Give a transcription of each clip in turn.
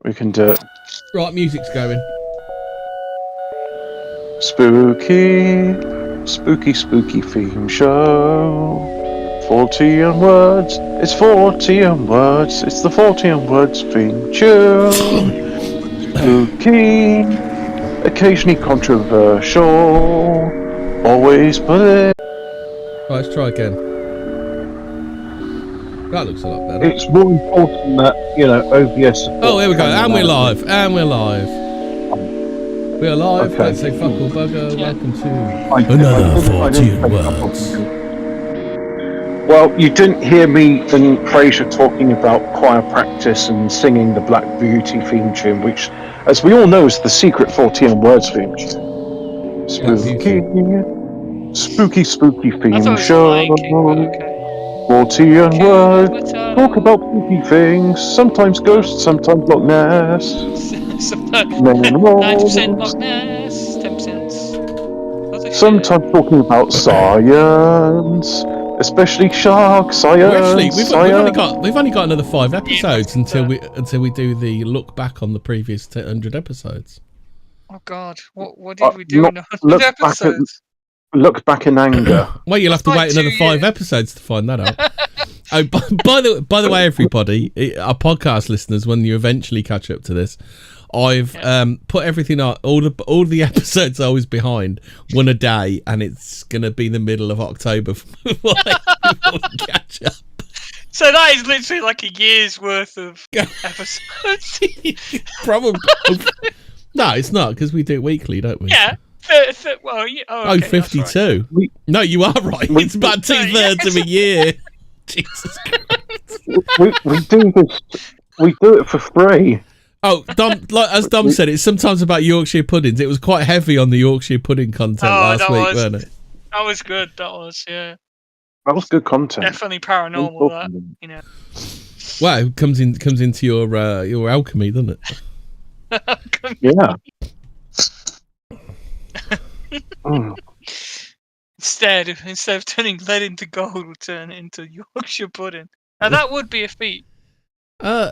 We can do it. Right, music's going. Spooky, spooky, spooky theme show. Fortean words. It's Fortean words. It's the Fortean words theme tune. Spooky, occasionally controversial. Always put it. Right, let's try again. That looks a lot better. It's more important that, OBS. Oh, here we go. And we're live. And we're live. We are live. Okay. Let's say fuck all bugger. Welcome to Another Fortean Words. Well, you didn't hear me and Fraser talking about choir practice and singing the Black Beauty theme tune, which, as we all know, is the secret Fortean Words theme tune. Spooky, spooky theme show. Fortean Words. Talk about spooky things. Sometimes ghosts, sometimes Loch Ness. 90% Loch Ness, 10%. Sometimes talking about science. Especially shark science. We've only got another 5 episodes until we do the look back on the previous 100 episodes. Oh God, what did we do in 100 episodes? Look back in anger. Well, you'll have to wait another 5 episodes to find that out. Oh, by the way, everybody, our podcast listeners, when you eventually catch up to this, I've put everything on, all the episodes I was behind, one a day, and it's gonna be the middle of October before we catch up. So that is literally like a year's worth of episodes. Probably. No, it's not, because we do it weekly, don't we? Yeah. Okay, 52. Right. No, you are right. It's about 2/3 of a year. Jesus Christ. We do it for free. Oh, as Dom said, it's sometimes about Yorkshire puddings. It was quite heavy on the Yorkshire pudding content last week, wasn't it? That was good. That was, yeah. That was good content. Definitely paranormal. That, Well, it comes into your alchemy, doesn't it? Yeah. Instead of turning lead into gold, we'll turn it into Yorkshire pudding. Now that would be a feat. I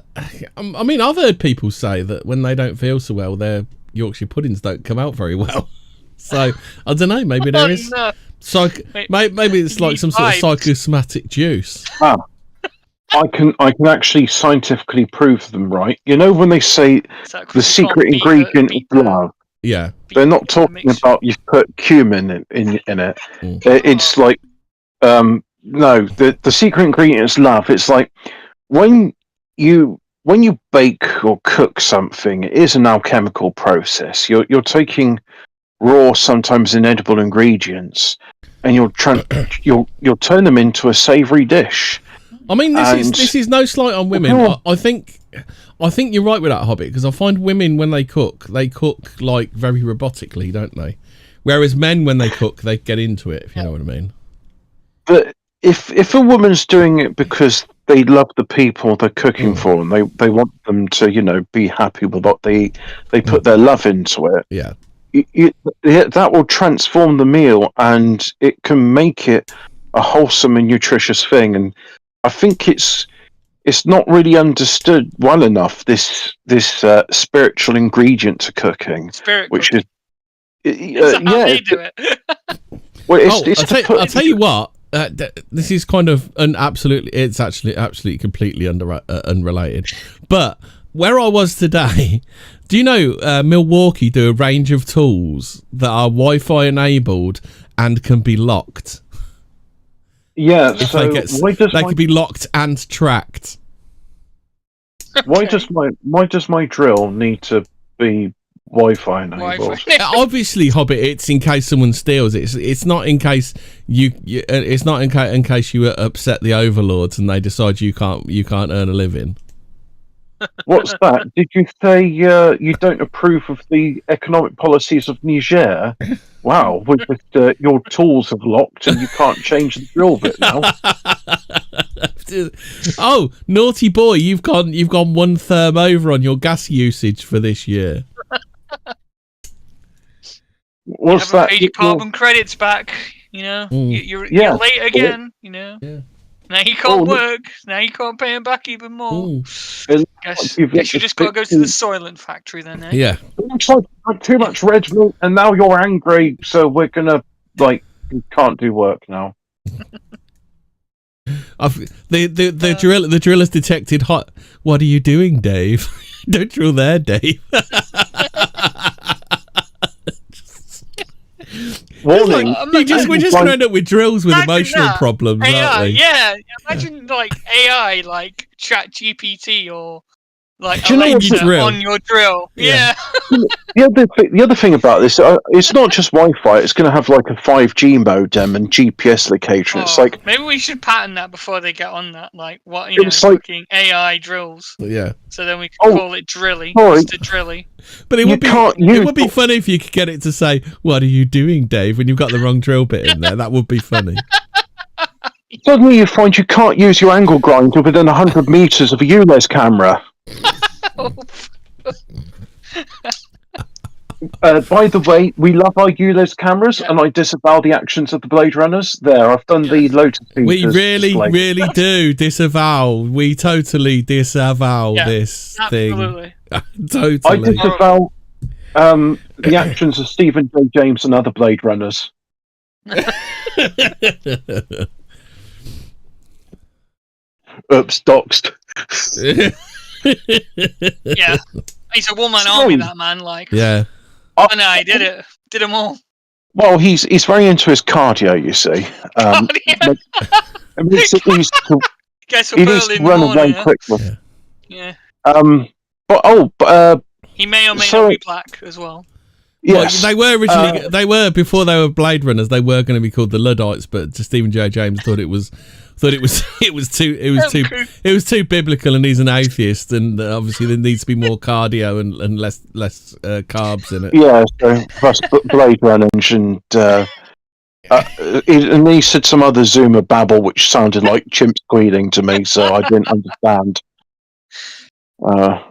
mean, I've heard people say that when they don't feel so well, their Yorkshire puddings don't come out very well. So I don't know. Maybe there is. No. Maybe it's like some sort of psychosomatic juice. I can actually scientifically prove them right. You know when they say the secret ingredient is love. Yeah. They're not talking about you've put cumin in it. It's like no, the secret ingredient is love. It's like when you bake or cook something, it is an alchemical process. You're taking raw, sometimes inedible ingredients, and you'll turn them into a savoury dish. I mean, this is no slight on women. I think you're right with that, Hobbit, because I find women when they cook like very robotically, don't they? Whereas men, when they cook, they get into it. If you know what I mean. But if a woman's doing it because they love the people they're cooking for, and they want them to, be happy with what they put their love into it. Yeah. That will transform the meal, and it can make it a wholesome and nutritious thing. And I think it's not really understood well enough, this spiritual ingredient to cooking, which is how they do it. Well, I'll tell you what. This is kind of it's actually completely unrelated. But where I was today, do you know Milwaukee do a range of tools that are Wi-Fi enabled and can be locked? Yeah, so they could be locked and tracked. Why does my drill need to be Wi-Fi enabled? Obviously, Hobbit, it's in case someone steals it. It's not in case it's not in case you upset the overlords and they decide you can't earn a living. What's that? Did you say you don't approve of the economic policies of Niger? Wow, your tools have locked and you can't change the drill bit now. Oh, naughty boy! You've gone 1 therm over on your gas usage for this year. What's that? Paid your carbon credits back. You're late again. Yeah. Now you can't work. Now you can't pay him back even more. Guess you just got to go to the Soylent factory then, eh? Yeah. It looks like too much red meat, and now you're angry, so we're gonna you can't do work now. The drill has detected hot. What are you doing, Dave? Don't drill there, Dave. Warning. We're just going to end up with drills with emotional problems, AI, aren't we? Yeah, imagine AI like ChatGPT or like Do you know Alexa on your drill. Yeah. The other thing about this, it's not just Wi-Fi. It's going to have like a 5G modem and GPS location. It's like maybe we should patent that before they get on that. Like what fucking AI drills. Yeah. So then we can call it Drilly, Mr. Drilly. But it would be funny if you could get it to say, "What are you doing, Dave?" when you've got the wrong drill bit in there. That would be funny. Suddenly you find you can't use your angle grinder within 100 meters of a ULEZ camera. By the way, we love our ULEZ cameras, and I disavow the actions of the Blade Runners. I've done the Lotus Features. We really do disavow. We totally disavow this absolutely. thing. Totally. I disavow the actions of Stephen J. James and other Blade Runners. Oops, doxed. Yeah, he's a one-man army, that man. Like, yeah. Oh no, he did it. Did them all. Well, he's very into his cardio, you see. Gets up he early needs to in the run morning. away quickly. Yeah. He may or may not be black as well. Yes. Well, they were originally before they were Blade Runners. They were going to be called the Luddites, but Stephen J. James thought it was too biblical, and he's an atheist, and obviously there needs to be more cardio and less carbs in it. Yeah, so plus Blade Runners and he said some other Zoomer babble which sounded like chimp squealing to me, so I didn't understand. I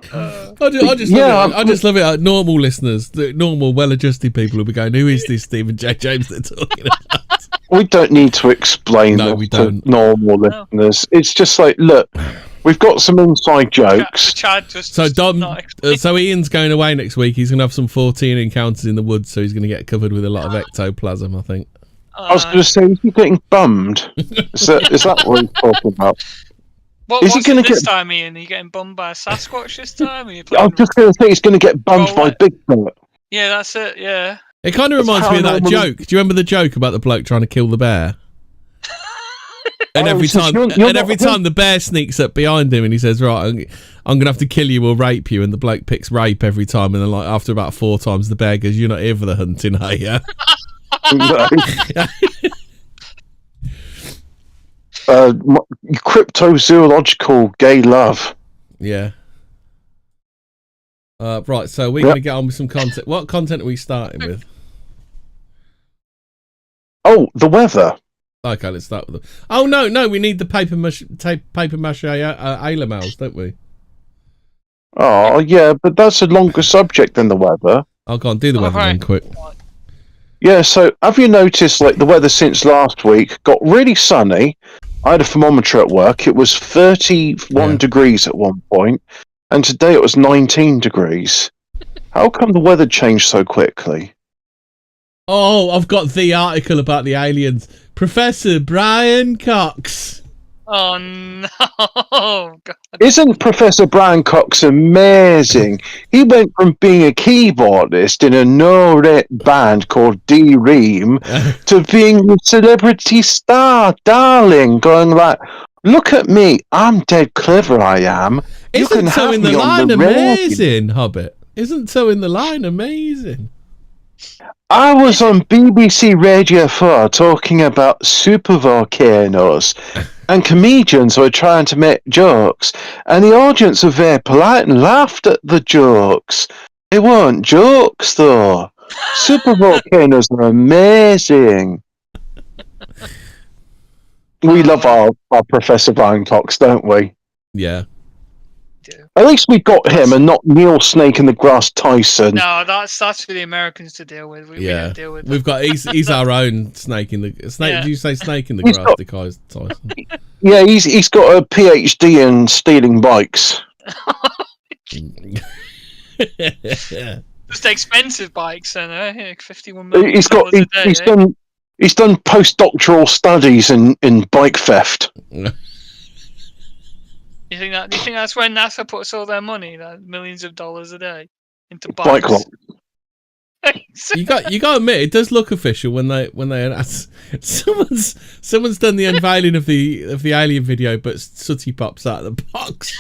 just love it. Normal listeners, the normal, well-adjusted people will be going, "Who is this Stephen J. James they're talking about?" We don't need to explain to normal listeners. It's just like, look, we've got some inside jokes. So Ian's going away next week. He's going to have some Fortean encounters in the woods, so he's going to get covered with a lot of ectoplasm, I think. I was going to say, is he getting bummed? Is that what he's talking about? What's he going to get time, Ian? Are you getting bummed by a Sasquatch this time? I was just going to say he's going to get bummed by Bigfoot. Yeah, that's it. Yeah. It kind of reminds me of that joke. Do you remember the joke about the bloke trying to kill the bear? And every time the bear sneaks up behind him and he says, "Right, I'm going to have to kill you or rape you," and the bloke picks rape every time, and then like after about 4 times, the bear goes, "You're not here for the hunting, are you?" Cryptozoological gay love. Yeah. Right, so we're going to get on with some content. What content are we starting with? Oh, the weather. Okay, let's start with it. Oh, no, we need the paper mache Ailemals, don't we? Oh, yeah, but that's a longer subject than the weather. I'll go on, do the weather then quick. Yeah, so have you noticed, like, the weather since last week got really sunny? I had a thermometer at work. It was 31 degrees at one point, and today it was 19 degrees. How come the weather changed so quickly? Oh, I've got the article about the aliens. Professor Brian Cox. Oh, no. God. Isn't Professor Brian Cox amazing? He went from being a keyboardist in a no-rate band called D-Ream to being a celebrity star, darling, going like, "Look at me, I'm dead clever, I am. Isn't So in the Line amazing, Hobbit? Isn't So in the Line amazing? I was on BBC Radio 4 talking about supervolcanoes, and comedians were trying to make jokes, and the audience were very polite and laughed at the jokes. They weren't jokes, though. Supervolcanoes are amazing. We love our Professor Brian Cox, don't we? Yeah. do. At least we got him and not Neil Snake in the Grass Tyson. No, that's for the Americans to deal with. We don't deal with We've got he's our own snake in the snake. Yeah. Do you say snake in the He's grass? got- The guy's Tyson. Yeah, he's got a PhD in stealing bikes. Just expensive bikes, and 51 million He's got a day. he's done postdoctoral studies in bike theft. You think that's where NASA puts all their money, that millions of dollars a day, into Bike bikes? lock. You got to admit, it does look official when they announce someone's done the unveiling of the alien video, but Sooty pops out of the box.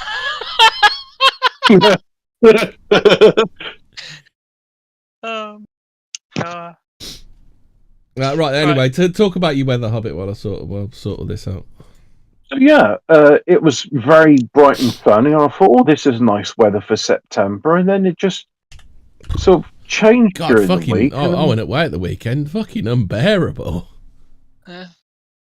Right. Anyway, to talk about your weather, Hobbit, while I sort of this out. So yeah, it was very bright and sunny. I thought, oh, this is nice weather for September, and then it just sort of changed during the week. I went away at the weekend. Fucking unbearable.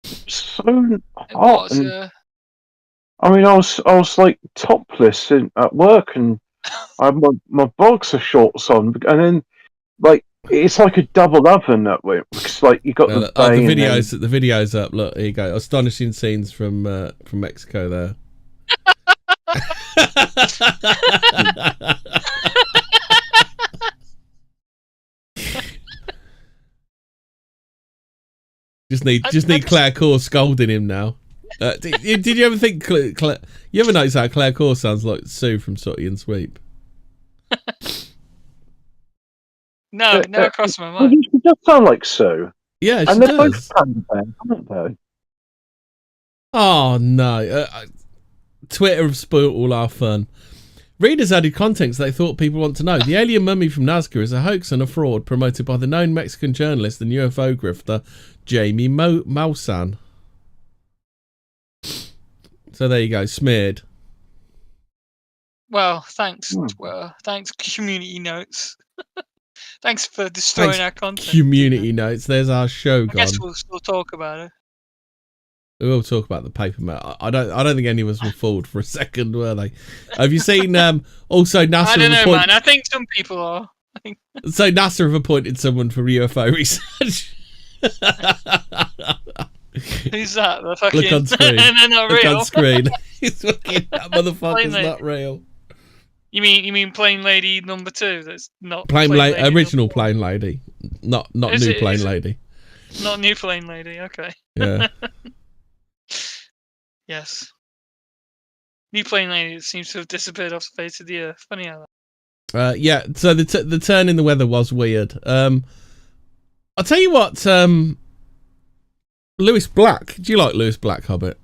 So hot. I mean, I was like topless at work, and I had my boxer shorts on, and then like it's like a double oven that way. It's like you got the videos up. Look, here you go. Astonishing scenes from Mexico there. Just need Claire Core scolding him now. Did you ever think you ever notice how Claire Core sounds like Sue from Sooty and Sweep? No, never crossed my mind. She does sound like Sue. Yeah, and she they're does. both pan, aren't they? Oh no! Twitter have spoilt all our fun. Readers added context they thought people want to know. The alien mummy from Nazca is a hoax and a fraud promoted by the known Mexican journalist and UFO grifter Jamie Maussan. So there you go, smeared. Well, thanks, Twitter. Thanks, Community Notes. Thanks for destroying our content. Community Notes. There's our show gone. I guess we'll still talk about it. We will talk about the paper mail. I don't think any of us were fooled for a second, were they? Have you seen also NASA? I don't know, man. I think some people are. So NASA have appointed someone for UFO research. Who's that? The fucking... Look on screen. They're not Look real. on screen. He's fucking that motherfucker's not real. You mean Plane Lady number 2? That's not original Plane Lady, not new Plane Lady. Not new Plane Lady. Okay. Yeah. Yes. New Plane Lady seems to have disappeared off the face of the earth. Funny how that. Yeah. So the turn in the weather was weird. I'll tell you what. Lewis Black. Do you like Lewis Black, Hobbit?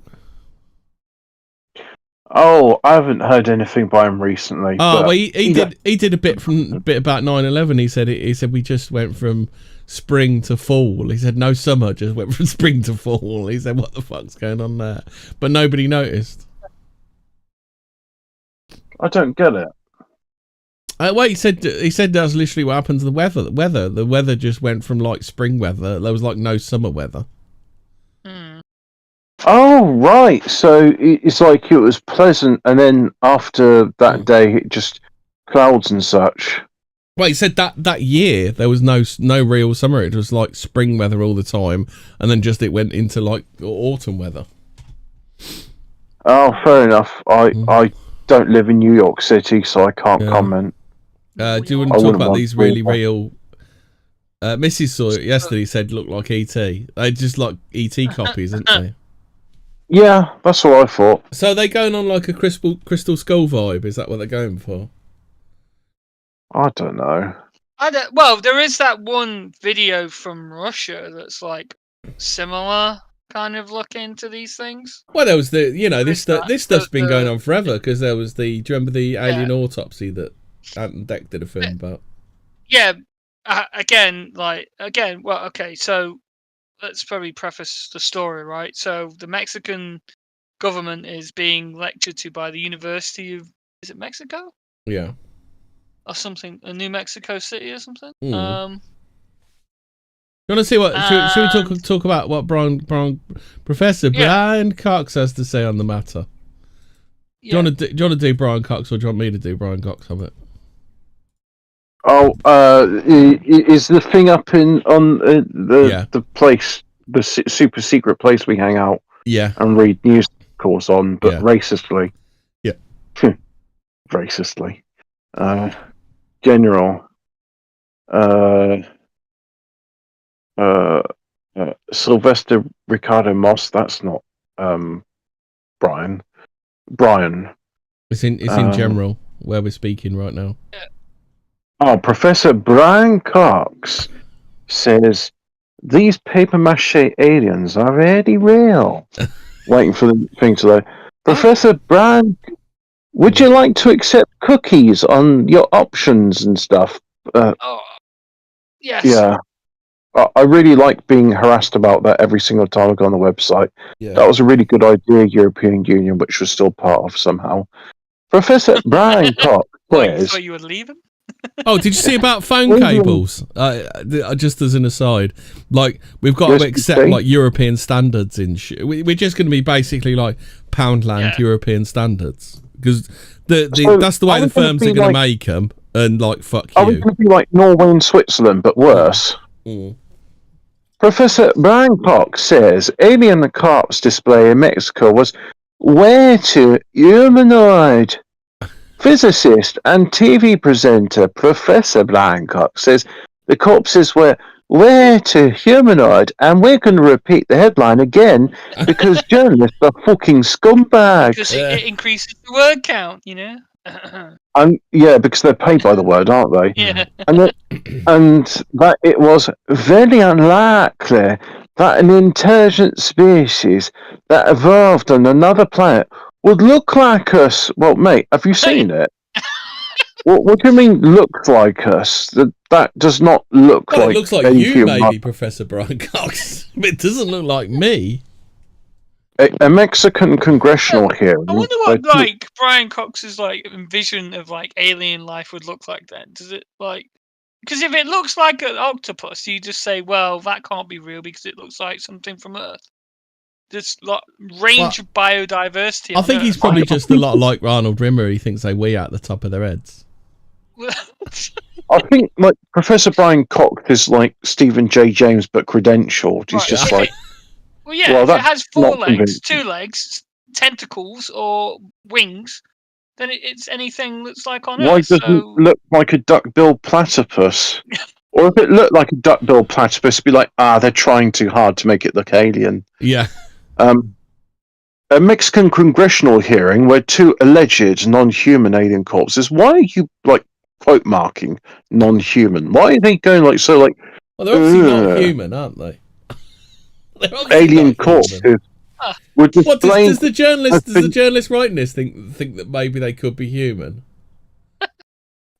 Oh, I haven't heard anything by him recently. Oh, well, he did a bit about 9/11. He said we just went from spring to fall. He said no summer, just went from spring to fall. He said what the fuck's going on there? But nobody noticed. I don't get it. Well, he said that's literally what happened to the weather. The weather just went from like spring weather. There was like no summer weather. Oh, right. So it's like it was pleasant, and then after that day, it just clouds and such. Well, he said that year there was no real summer. It was like spring weather all the time, and then just it went into like autumn weather. Oh, fair enough. I don't live in New York City, so I can't comment. Do you want to talk about these really real? Mrs. saw it yesterday. Said looked like ET. They just like ET copies, aren't they? Yeah, that's what I thought. So are they going on like a crystal skull vibe? Is that what they're going for? I don't know. Well, there is that one video from Russia that's like similar kind of looking to these things. Well, there was this stuff's been going on forever because there was do you remember the alien autopsy that Ant and Dec did a film about? Yeah. Well, okay, so let's probably preface the story, right? So the Mexican government is being lectured to by the University of, is it Mexico? Yeah. Or something, a New Mexico City or something. You want to see what? Should we talk about what Professor Brian Cox has to say on the matter? Do you want to do Brian Cox, or do you want me to do Brian Cox of it? Oh, is the thing up on the place, the super secret place we hang out? Yeah. And read news articles on, but racistly. Yeah. Racistly. General. Sylvester Ricardo Moss. That's not Brian. Brian. It's in general where we're speaking right now. Oh, Professor Brian Cox says these paper mache aliens are very real. Waiting for the thing to load. Professor Brian, would you like to accept cookies on your options and stuff? Yes. Yeah. I really like being harassed about that every single time I go on the website. Yeah. That was a really good idea, European Union, which was still part of somehow. Professor Brian Cox says... So you were leaving? Oh, did you see about phone cables? Just as an aside, like we've got to accept like European standards in we're just going to be basically like Poundland European standards, because that's the way the firms are going to make them, and like fuck you. Are we going to be like Norway and Switzerland, but worse? Professor Brian Cox says alien corpse display in Mexico was way too humanoid. Physicist and TV presenter Professor Brian Cox says the corpses were way too humanoid, and we're going to repeat the headline again because journalists are fucking scumbags. Because it increases the word count, you know? Because they're paid by the word, aren't they? Yeah. And that it was very unlikely that an intelligent species that evolved on another planet would look like us. Well, mate, have you seen it? What do you mean look like us? That does not look like... It looks like you, maybe, Professor Brian Cox. It doesn't look like me. A Mexican congressional hearing... I wonder what, Brian Cox's, vision of, alien life would look like then. Does it, Because if it looks like an octopus, you just say, well, that can't be real because it looks like something from Earth. There's range of biodiversity. I think he's probably just a lot like Ronald Rimmer. He thinks they wee out the top of their heads. I think Professor Brian Cox is like Stephen J. James but credentialed. He's just like... Well, yeah, if it has 4 legs, 2 legs, tentacles, or wings, then it's anything that's like on Earth. Why doesn't it look like a duck-billed platypus? Or if it looked like a duck-billed platypus, it'd be like, they're trying too hard to make it look alien. Yeah. A Mexican congressional hearing where 2 alleged non-human alien corpses. Why are you quote marking non-human? Why are they going Well, they're obviously not human, aren't they? Alien corpses. Does the journalist writing this think that maybe they could be human?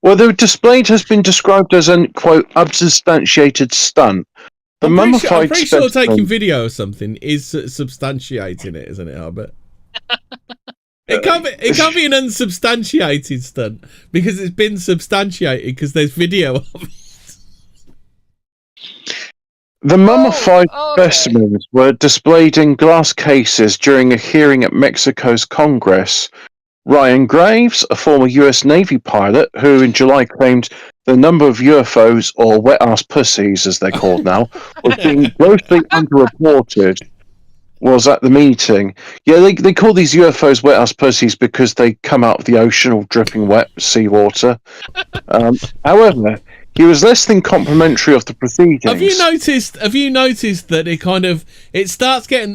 Well, the display has been described as an quote unsubstantiated stunt. I'm pretty sure taking video or something is substantiating it, isn't it, Albert? It can't be an unsubstantiated stunt because it's been substantiated because there's video of it. The mummified specimens were displayed in glass cases during a hearing at Mexico's Congress. Ryan Graves, a former US Navy pilot who in July claimed the number of UFOs, or wet-ass pussies as they're called now, was being grossly underreported, was at the meeting. Yeah, they call these UFOs wet-ass pussies because they come out of the ocean all dripping wet seawater. However, he was less than complimentary of the proceedings. Have you noticed that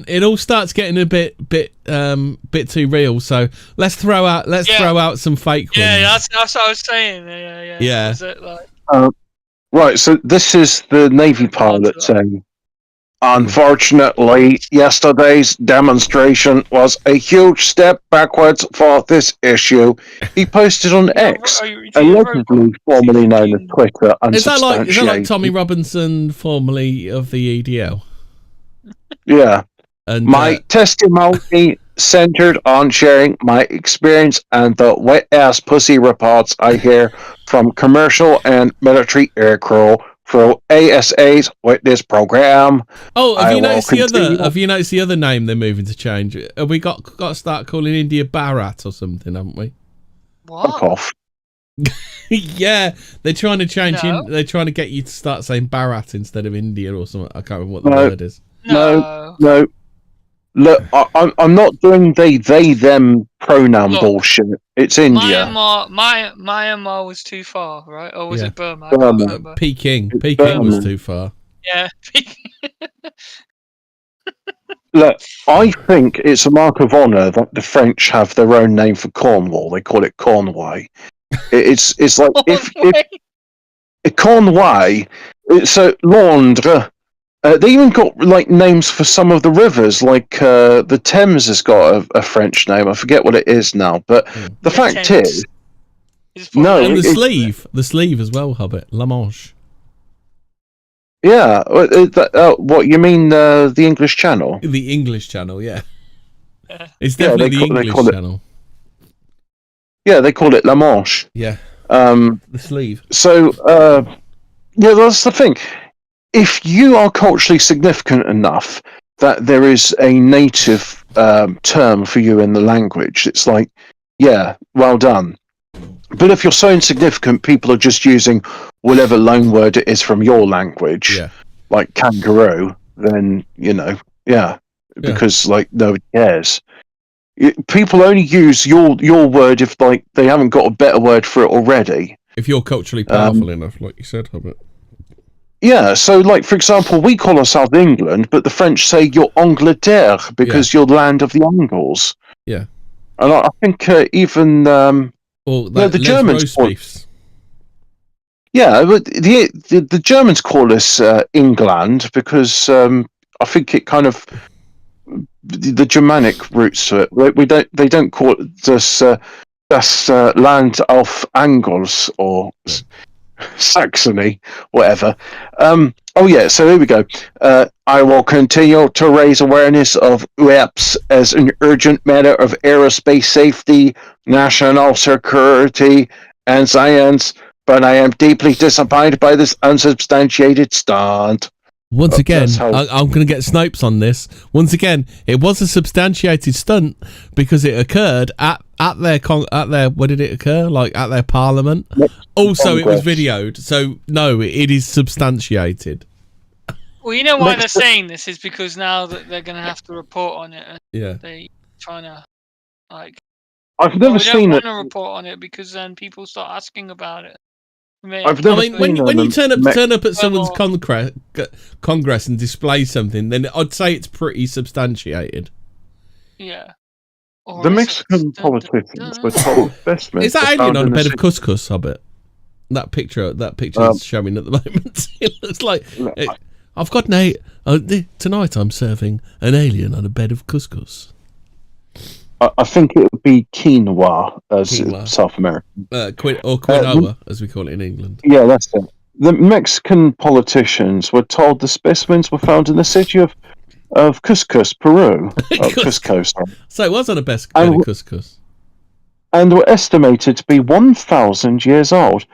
it all starts getting a bit too real? So let's throw out some fake ones. Yeah, that's what I was saying. Yeah. Is it right, so this is the Navy pilot saying, unfortunately, yesterday's demonstration was a huge step backwards for this issue. He posted on X, allegedly formerly known as Twitter. Is that like Tommy Robinson, formerly of the EDL? Yeah. And my testimony centered on sharing my experience and the wet-ass pussy reports I hear from commercial and military aircrew for ASAs with this program. Oh, have I you will noticed the other? continue- Have you noticed the other name they're moving to change? Have we got to start calling India Bharat or something? Haven't we? Fuck What? off. Yeah, they're trying to change. No. They're trying to get you to start saying Bharat instead of India or something. I can't remember what the No. word is. No. No. Look, I'm not doing they, them pronoun Look, bullshit. It's India. Myanmar was too far, right? Or was Yeah. it Burma? I can't Burma. remember. Peking. It's Peking was Burma. too far. Yeah. Look, I think it's a mark of honour that the French have their own name for Cornwall. They call it Cornway. It's like if Cornway, so Londres. They even got like names for some of the rivers, like the Thames has got a French name. I forget what it is now, but the fact is, no, And the it- sleeve as well, Hobbit. La Manche. yeah. What you mean? The English Channel? The English Channel, yeah. It's Yeah, definitely they the English call it- Channel. Yeah, they call it La Manche. Yeah, The sleeve. So, yeah, that's the thing. If you are culturally significant enough that there is a native term for you in the language, it's like, yeah, well done. But if you're so insignificant, people are just using whatever loan word it is from your language, like kangaroo, then, yeah, because, like, nobody cares. People only use your word if, like, they haven't got a better word for it already. If you're culturally powerful enough, like you said, Hobbit. Yeah, so like for example, we call ourselves England, but the French say you're Angleterre because you're the land of the Angles. Yeah, and I think even the Germans roast beefs. Yeah, but the Germans call us England because I think it kind of the Germanic roots to it. They don't call it das Land auf Angles or Saxony, whatever. Oh yeah, so here we go. I will continue to raise awareness of UAPs as an urgent matter of aerospace safety, national security, and science, but I am deeply disappointed by this unsubstantiated stunt. Once again, I'm going to get Snopes on this. Once again, it was a substantiated stunt because it occurred at their where did it occur? Like at their parliament. Also, it was videoed. So no, it is substantiated. Well, you know why they're saying this is because now that they're going to have to report on it. Yeah. They trying to like. I've never seen it. I don't want to report on it because then people start asking about it. When you turn up at someone's congress and display something, then I'd say it's pretty substantiated. Yeah. The Mexican politicians were told specimens. Is that alien on a bed of couscous, Hobbit? That picture is showing at the moment. It looks like I've got tonight I'm serving an alien on a bed of couscous. I think it would be quinoa as South American. Or quinoa, as we call it in England. Yeah, that's it. The Mexican politicians were told the specimens were found in the city of Cusco, Peru. Cusco, sorry. So it was on a bed of couscous. And were estimated to be 1,000 years old.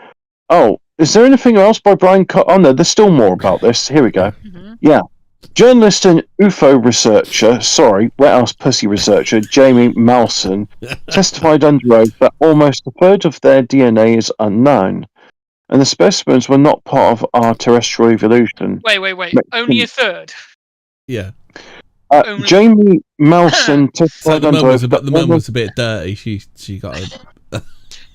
Oh, is there anything else by Brian? Oh no, there's still more about this. Here we go. Mm-hmm. Yeah. Journalist and UFO researcher, wet house pussy researcher, Jamie Malson, testified under oath that almost a third of their DNA is unknown, and the specimens were not part of our terrestrial evolution. Wait. Only a third? Yeah. Jamie Malson testified under oath that the mum was a bit dirty. She got a...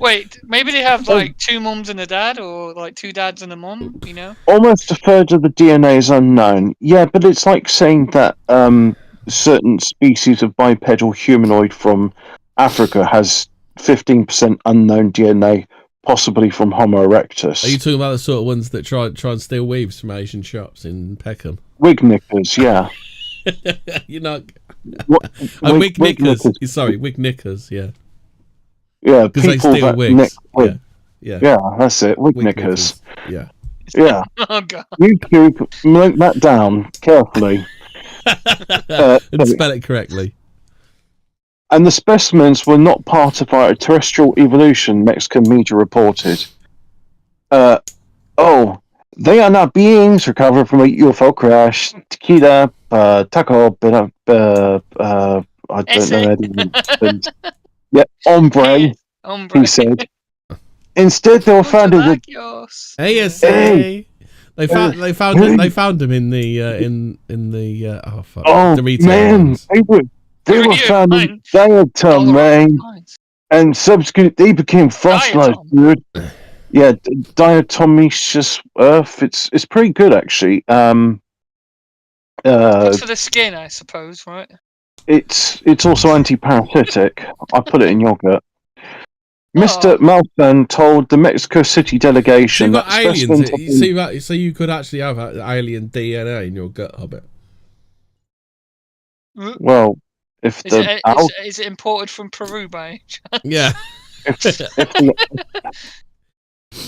Wait, maybe they have like two mums and a dad, or like two dads and a mum, you know? Almost a third of the DNA is unknown. Yeah, but it's like saying that certain species of bipedal humanoid from Africa has 15% unknown DNA, possibly from Homo erectus. Are you talking about the sort of ones that try and steal weaves from Asian shops in Peckham? Wig knickers, yeah. You're not... wig knickers. Sorry, wig knickers, yeah. Yeah, because they steal wigs. Yeah, that's it. Wig knickers. Yeah. Yeah. Oh god. YouTube, note that down carefully. And spell it correctly. And the specimens were not part of our terrestrial evolution, Mexican media reported. They are not beings recovered from a UFO crash. Tequila, taco, I don't know anything. Yeah, hombre, he said. Instead, they were found in the ASA. They found him in the the retail man, ones. they were found in diatom, man, and subsequently they became fossilized, dude. Yeah, diatomaceous earth. It's pretty good actually. Good for the skin, I suppose, right? It's also anti-parasitic. I put it in yogurt. Mr. Malfan told the Mexico City delegation so you got that aliens. So you could actually have alien DNA in your gut, Hobbit. Well, if is it imported from Peru by chance? Yeah.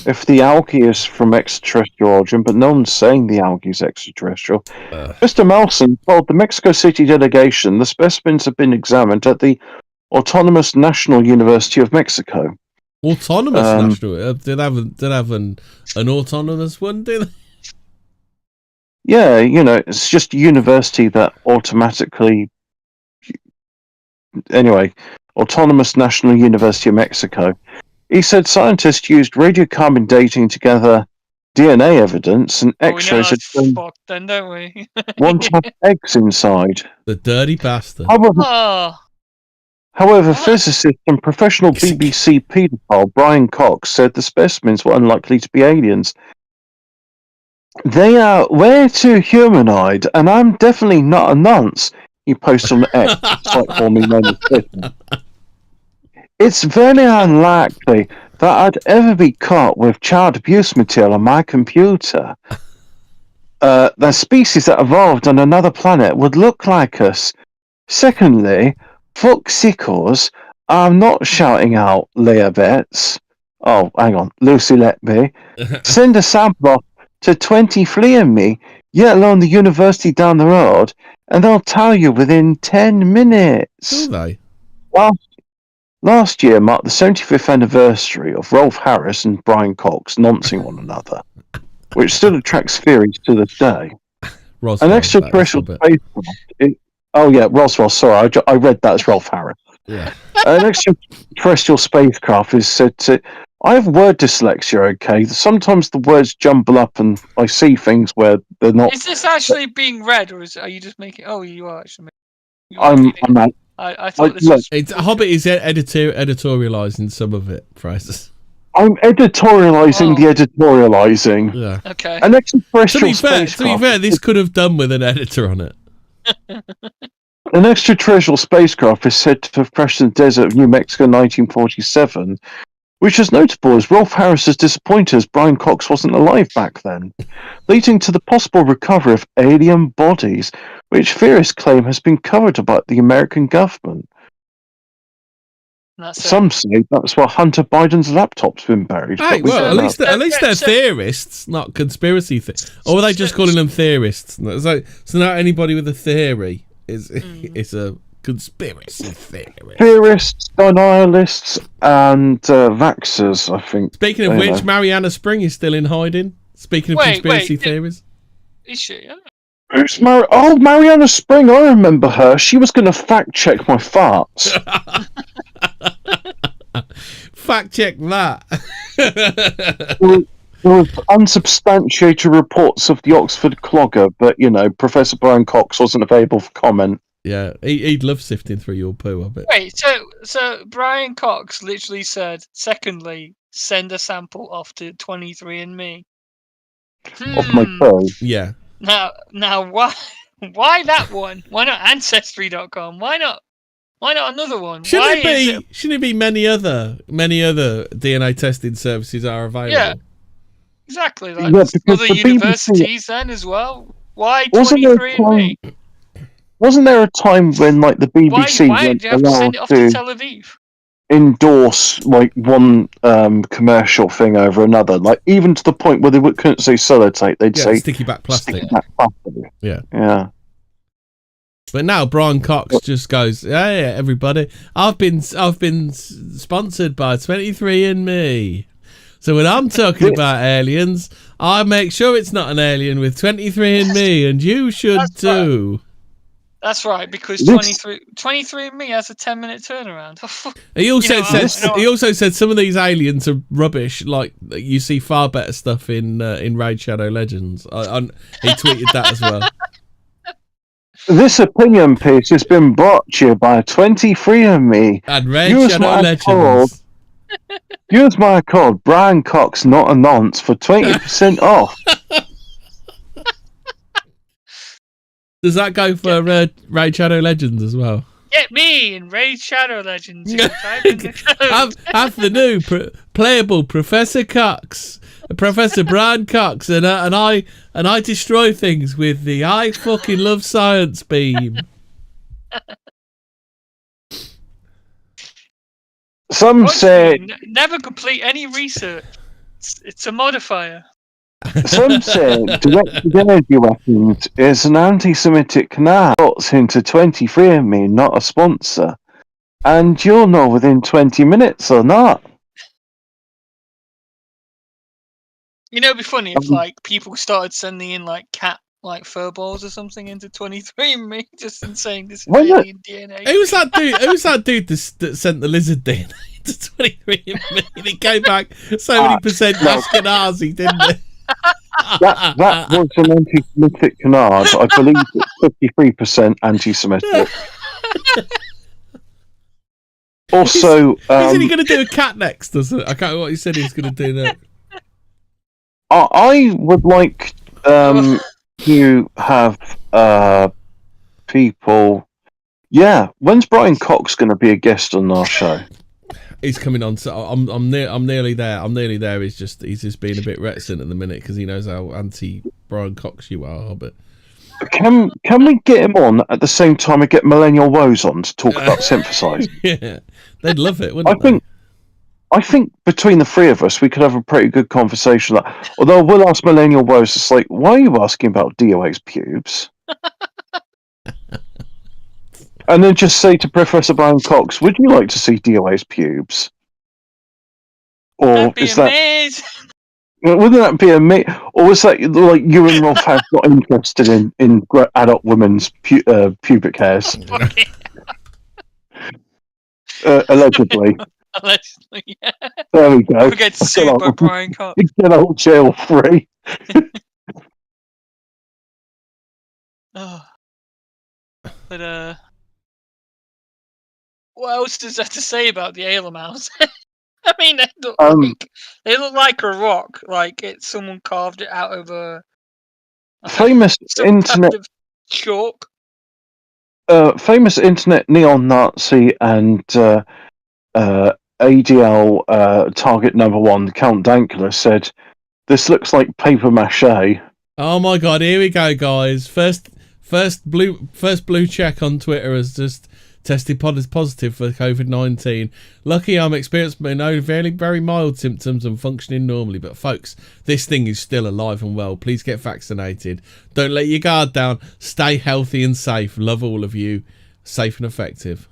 If the algae is from extraterrestrial origin, but no one's saying the algae is extraterrestrial. Mr. Malson told the Mexico City delegation the specimens have been examined at the Autonomous National University of Mexico. Autonomous National? Did have an autonomous one, did they? Yeah, it's just a university that automatically... Anyway, Autonomous National University of Mexico. He said scientists used radiocarbon dating to gather DNA evidence and X-rays then, don't we? one to have eggs inside. The dirty bastard. However, physicist and professional BBC paedophile Brian Cox said the specimens were unlikely to be aliens. They are way too humanoid, and I'm definitely not a nonce, he posted on X, despite forming known as Twitter. It's very unlikely that I'd ever be caught with child abuse material on my computer. The species that evolved on another planet would look like us. Secondly, fuck sickos, I'm not shouting out Leah Betts. Oh, hang on, Lucy let me. Send a sample off to 23andMe, yet alone the university down the road, and they'll tell you within 10 minutes. Do they? Last year marked the 75th anniversary of Rolf Harris and Brian Cox noncing one another, which still attracts theories to this day. Roswell, an extraterrestrial spacecraft. Roswell. Sorry, I read that as Rolf Harris. Yeah. An extraterrestrial spacecraft is said to. I have word dyslexia. Okay, sometimes the words jumble up, and I see things where they're not. Is this actually being read, or are you just making? Oh, you are actually. I thought this was. Hobbit is editorializing some of it, Francis. I'm editorializing the editorializing. Yeah. Okay. An extraterrestrial To be fair, this could have done with an editor on it. An extraterrestrial spacecraft is said to have crashed in the desert of New Mexico in 1947, which is notable as Rolf Harris is disappointed as Brian Cox wasn't alive back then, leading to the possible recovery of alien bodies, which theorists claim has been covered by the American government. Some say that's where Hunter Biden's laptop's been buried. Hey, well, at least they're theorists, not conspiracy theorists. Or were they just calling them theorists? So now anybody with a theory is a conspiracy theory. Theorists, denialists, and vaxxers, I think. Speaking of which, Mariana Spring is still in hiding. Speaking of conspiracy theories. Is she? Who's Mariana Spring, I remember her. She was going to fact check my farts. Fact check that. There was unsubstantiated reports of the Oxford Clogger, but, Professor Brian Cox wasn't available for comment. Yeah, he'd love sifting through your poo, I bet. Wait, so Brian Cox literally said, secondly, send a sample off to 23andMe. Off my poo? Yeah. Now, why that one? Why not Ancestry.com? Why not another one? Shouldn't it be many other DNA testing services are available? Yeah, exactly. Like other universities then as well. Why 23andMe? Wasn't there a time when the BBC why did you have to send it off to Tel Aviv? Endorse one commercial thing over another, even to the point where they couldn't say sellotape, they'd say sticky back plastic. Yeah. But now Brian Cox just goes, "Hey everybody, I've been sponsored by 23andMe. So when I'm talking about aliens, I make sure it's not an alien with 23andMe, and you should That's too. That's right, because This- 23andMe has a 10-minute turnaround. He also You know, said some of these aliens are rubbish. Like you see far better stuff in Raid Shadow Legends. He tweeted that as well. This opinion piece has been brought to you by 23andMe. And Raid Use Shadow my Legends. Use my code Brian Cox not a nonce for 20% off. Does that go for Raid Shadow Legends as well? get me in Raid Shadow Legends. You can type in the code. have the new playable Professor Cox, Professor Brian Cox, and I destroy things with the I fucking love science beam. Some say never complete any research. It's a modifier. Some say directed energy weapons is an anti-Semitic canal. Thoughts into 23andMe, not a sponsor, and you'll know within 20 minutes or not. You know, it'd be funny if like people started sending in like cat like fur balls or something into 23andMe, just in saying this is alien DNA. Who was that dude? Who was that dude that sent the lizard DNA to 23andMe? And it came back so many percent Ashkenazi, didn't it? That was an anti-Semitic canard. I believe it's 53% anti-Semitic. Also, isn't he going to do a cat next? I can't remember what he said he was going to do next. I would like to have people. Yeah, when's Brian Cox going to be a guest on our show? He's coming on. So I'm nearly there. He's just being a bit reticent at the minute because he knows how anti Brian Cox you are. But can we get him on at the same time I get Millennial Woes on to talk about synthesizing? Yeah, they'd love it, wouldn't they? I think between the three of us, we could have a pretty good conversation. Although we'll ask Millennial Woes, it's like, why are you asking about DOA's pubes? And then just say to Professor Brian Cox, would you like to see DOA's pubes? Or That'd be is amazing. wouldn't that be amazing? Or was that like you and Rolf have not interested in adult women's pubic hairs? Allegedly. Allegedly, yeah. There we go. We get sued by Brian Cox. Get out jail free. Oh. But what else does that to say about the Aelomouse? I mean, they look like a rock. Like someone carved it out of a famous internet kind of chalk. Famous internet neo-Nazi and ADL target number one, Count Dankula, said, "This looks like paper mache." Oh my god! Here we go, guys. First blue check on Twitter has just tested positive for COVID-19. Lucky I'm experiencing no very, very mild symptoms and functioning normally. But folks, this thing is still alive and well. Please get vaccinated. Don't let your guard down. Stay healthy and safe. Love all of you. Safe and effective.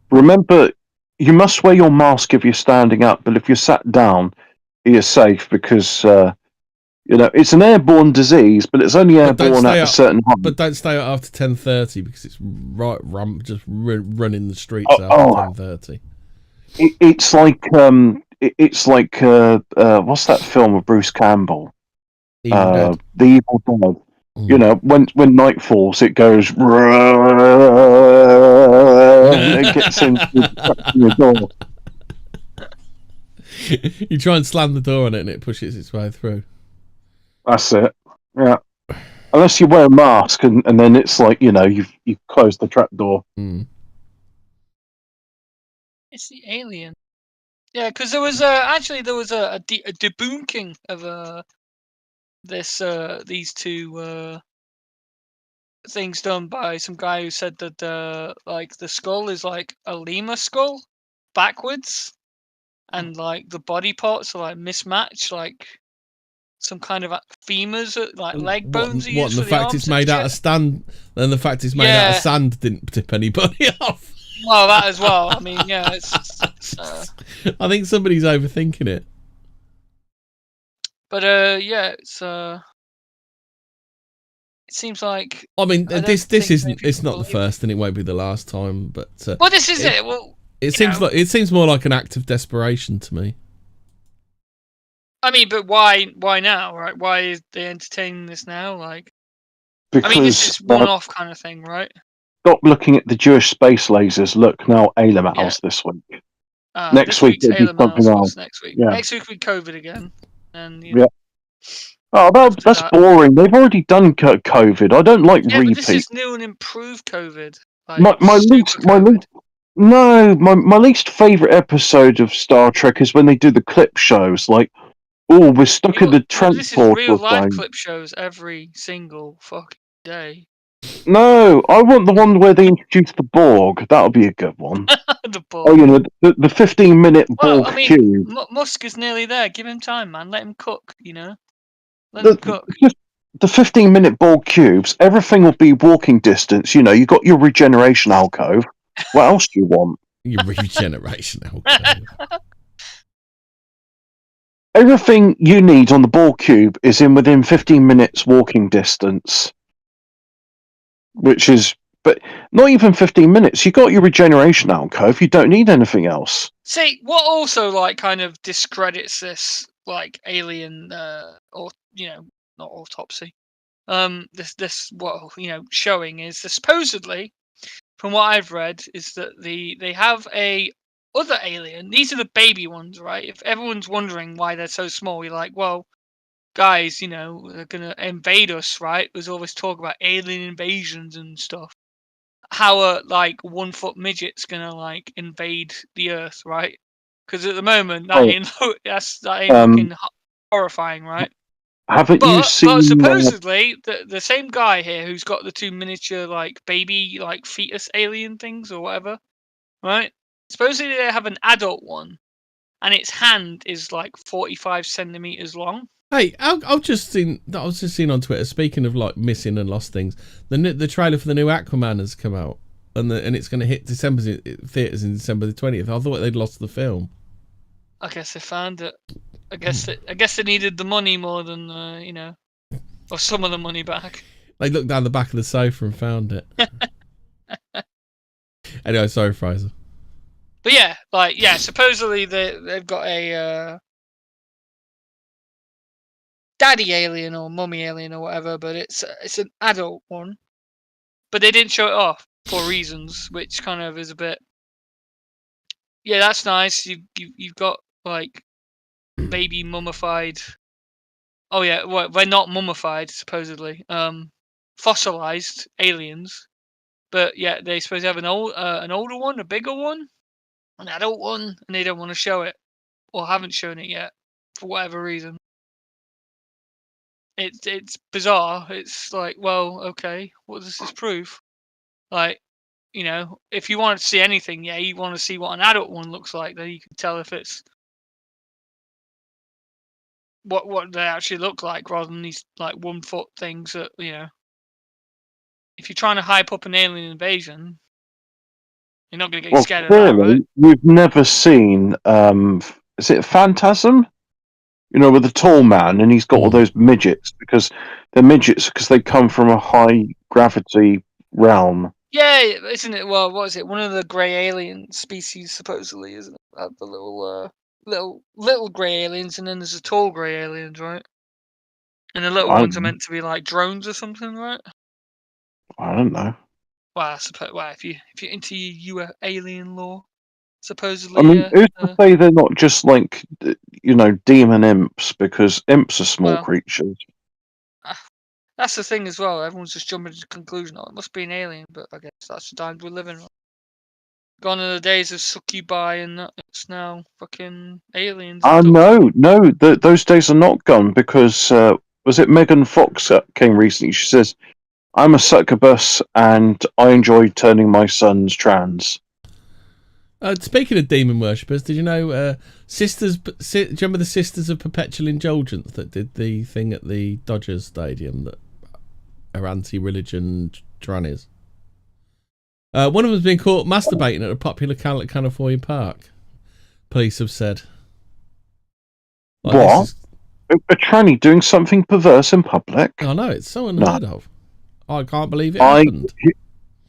Remember, you must wear your mask if you're standing up, but if you're sat down, you're safe because it's an airborne disease, but it's only airborne at a certain height. But don't stay out after 10:30 because it's just running the streets after 10:30. It's like what's that film with Bruce Campbell? The Evil Dead. When night falls, it goes. It gets into the door. You try and slam the door on it, and it pushes its way through. That's it. Yeah. Unless you wear a mask, and then it's like you've closed the trap door. It's the alien. Yeah, because there was a debunking of these two things done by some guy who said that the skull is like a lemur skull backwards, and like the body parts are like mismatched. Like some kind of femurs, like leg bones. What? And the fact it's made out of sand, and the fact it's made out of sand didn't tip anybody off. Well, that as well. I mean, yeah, it's I think somebody's overthinking it. But yeah, it seems like. I mean, this isn't. It's not the first, and it won't be the last time. But well, this is it. Well, it seems more like an act of desperation to me. I mean, but why now, right? Why is they entertaining this now? Like, because I mean, this is one-off kind of thing, right? Stop looking at the Jewish space lasers. Look now, Alien this week. Next week it'll be something else. Next week, yeah. Next week we COVID again, and Oh, that's boring. They've already done COVID. I don't like repeat. But this is new and improved COVID. Like, my least favourite episode of Star Trek is when they do the clip shows. Like, oh, we're stuck in the transport. This is real life clip shows every single fucking day. No, I want the one where they introduce the Borg. That'll be a good one. The Borg. Oh, the 15-minute Borg cube. Musk is nearly there. Give him time, man. Let him cook. Let him cook. The 15-minute Borg cubes. Everything will be walking distance. You got your regeneration alcove. What else do you want? Your regeneration alcove. Everything you need on the Borg cube is within 15 minutes walking distance. Which is, but not even 15 minutes. You got your regeneration alcove. You don't need anything else. See, what also kind of discredits this alien or not autopsy. This showing is that supposedly, from what I've read, is that they have a other alien. These are the baby ones, right? If everyone's wondering why they're so small, you're like, well, guys, they're gonna invade us, right? There's always talk about alien invasions and stuff. How are 1 foot midgets gonna invade the Earth, right? Because at the moment that ain't looking horrifying, right? Haven't you seen? But supposedly the same guy here who's got the two miniature baby fetus alien things or whatever, right? Supposedly they have an adult one, and its hand is 45 centimeters long. Hey, I've just seen on Twitter. Speaking of missing and lost things, the trailer for the new Aquaman has come out, and it's going to hit theaters in December the 20th. I thought they'd lost the film. I guess they found it. I guess they needed the money more than or some of the money back. They looked down the back of the sofa and found it. Anyway, sorry, Fraser. But yeah, supposedly they've got a daddy alien or mummy alien or whatever, but it's an adult one. But they didn't show it off for reasons, which kind of is a bit. Yeah, that's nice. You've got baby mummified. Oh yeah, well, they're not mummified supposedly. Fossilized aliens, but yeah, they supposed to have an older one, a bigger one, an adult one, and they don't want to show it or haven't shown it yet for whatever reason. It's bizarre. It's well, okay, what does this prove? If you want to see anything, you want to see what an adult one looks like. Then you can tell if it's what they actually look like, rather than these 1 foot things that If you're trying to hype up an alien invasion, you're not going to get scared of that, right? You've never seen is it Phantasm? With the tall man, and he's got all those midgets because they're midgets because they come from a high gravity realm. Yeah, isn't it? Well, what is it? One of the grey alien species, supposedly, isn't it? The little grey aliens, and then there's the tall grey aliens, right? And the little ones are meant to be drones or something, right? I don't know. Well, I suppose. Well, if you're into your alien lore, supposedly. I mean, who's to say they're not just demon imps, because imps are small creatures. That's the thing as well. Everyone's just jumping to the conclusion, it must be an alien, but I guess that's the times we're living. Gone are the days of succubi, and it's now fucking aliens. No, those days are not gone, because was it Megan Fox that came recently? She says, "I'm a succubus, and I enjoy turning my sons trans." Speaking of demon worshippers, did you know Sisters? Do you remember the Sisters of Perpetual Indulgence that did the thing at the Dodgers Stadium that are anti-religion trannies? One of them's been caught masturbating at a popular California park. Police have said. What? A tranny doing something perverse in public? I know, it's so unheard of. I can't believe it happened.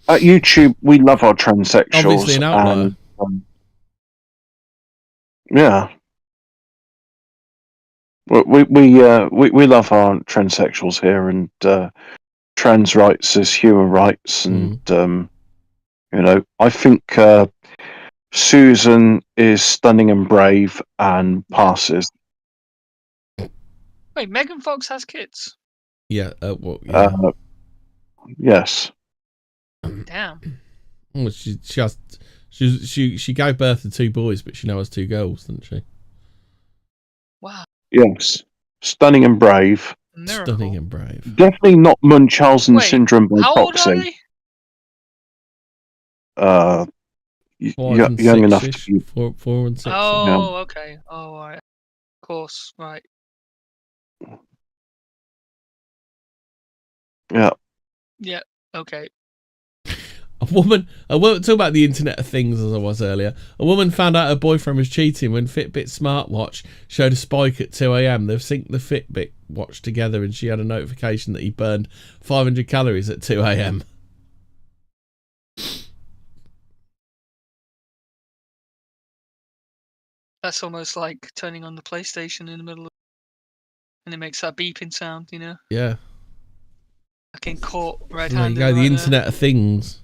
At YouTube, we love our transsexuals. Obviously an outlier. Yeah. We love our transsexuals here, and trans rights is human rights, and I think Susan is stunning and brave and passes. Wait, Megan Fox has kids? Yeah. Yeah. Yes. Damn. Well, she gave birth to 2 boys, but she now has 2 girls, doesn't she? Wow. Yes. Stunning and brave. Miracle. Stunning and brave. Definitely not Munchausen syndrome by how proxy. old are they? Young enough to be 4 and 6. Oh, okay. Oh, all right. Of course, right. Yeah. Yeah. Okay. A woman, talk about the Internet of Things as I was earlier. A woman found out her boyfriend was cheating when Fitbit smartwatch showed a spike at 2 a.m. They've synced the Fitbit watch together and she had a notification that he burned 500 calories at 2 a.m. That's almost like turning on the PlayStation in the middle of, and it makes that beeping sound, you know? Yeah. Fucking caught There red-handed. you go, the Internet of Things.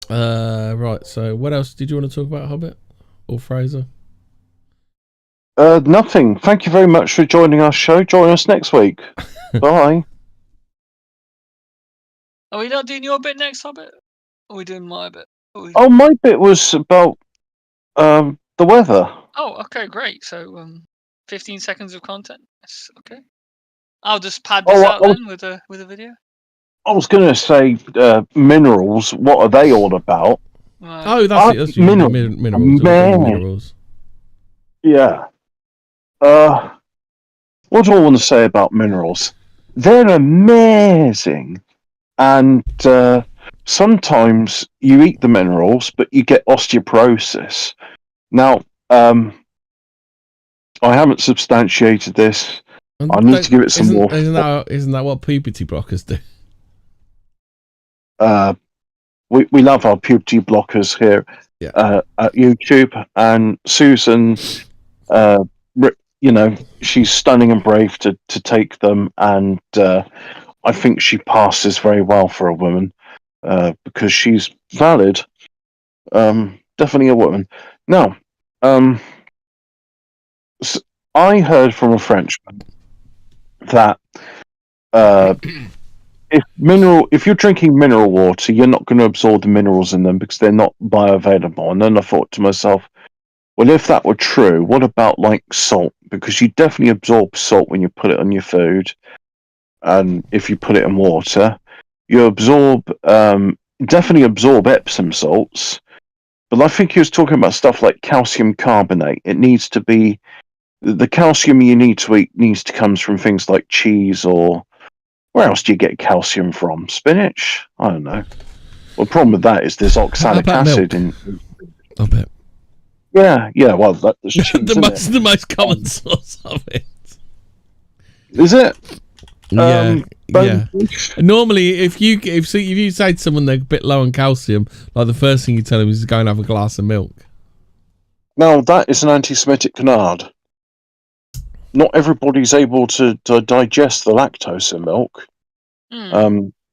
Right, so what else did you want to talk about, Hobbit? Or Fraser? Nothing. Thank you very much for joining our show. Join us next week. Bye. Are we not doing your bit next, Hobbit? Or are we doing my bit? Oh, my bit was about the weather. Oh, okay, great. So, 15 seconds of content. Yes, okay. I'll just pad this out then with a video. I was going to say minerals. What are they all about? Right. Oh, that's minerals. Minerals. Yeah. What do I want to say about minerals? They're amazing. And sometimes you eat the minerals, but you get osteoporosis. Now, I haven't substantiated this. I need to give it some more. Isn't that what puberty blockers do? We love our puberty blockers here at YouTube, and Susan, she's stunning and brave to take them, and I think she passes very well for a woman because she's valid. Definitely a woman. Now, I heard from a Frenchman that if you're drinking mineral water, you're not going to absorb the minerals in them because they're not bioavailable. And then I thought to myself, well, if that were true, what about like salt? Because you definitely absorb salt when you put it on your food, and if you put it in water, you definitely absorb Epsom salts. But I think he was talking about stuff like calcium carbonate. It needs to be the calcium you need to eat needs to come from things like cheese, or where else do you get calcium from? Spinach? I don't know. Well, the problem with that is there's oxalic acid in. I bet. Yeah. Well, that's cheese, the most common source of it. Is it? Yeah. Normally, if you say to someone they're a bit low on calcium, like the first thing you tell them is to go and have a glass of milk. Now that is an anti-Semitic canard. Not everybody's able to digest the lactose in milk.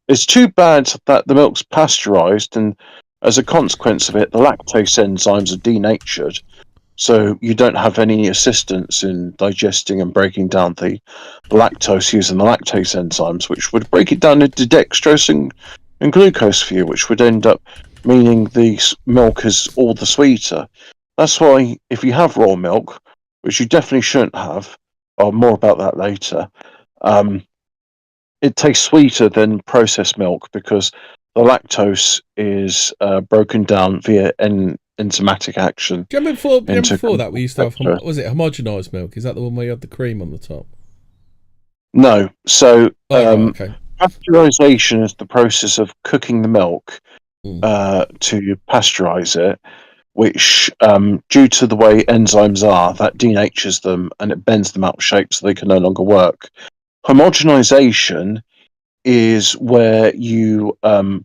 It's too bad that the milk's pasteurized, and as a consequence of it, the lactase enzymes are denatured, so you don't have any assistance in digesting and breaking down the lactose using the lactase enzymes, which would break it down into dextrose and glucose for you, which would end up meaning the milk is all the sweeter. That's why if you have raw milk, which you definitely shouldn't have, or more about that later, it tastes sweeter than processed milk because the lactose is broken down via enzymatic action. Do you remember into before that we used to have, dextrose. was it homogenized milk? Is that the one where you had the cream on the top? No. So Oh, right, okay. pasteurization is the process of cooking the milk Mm. to pasteurize it, which, due to the way enzymes are, that denatures them and it bends them out of shape so they can no longer work. Homogenization is where you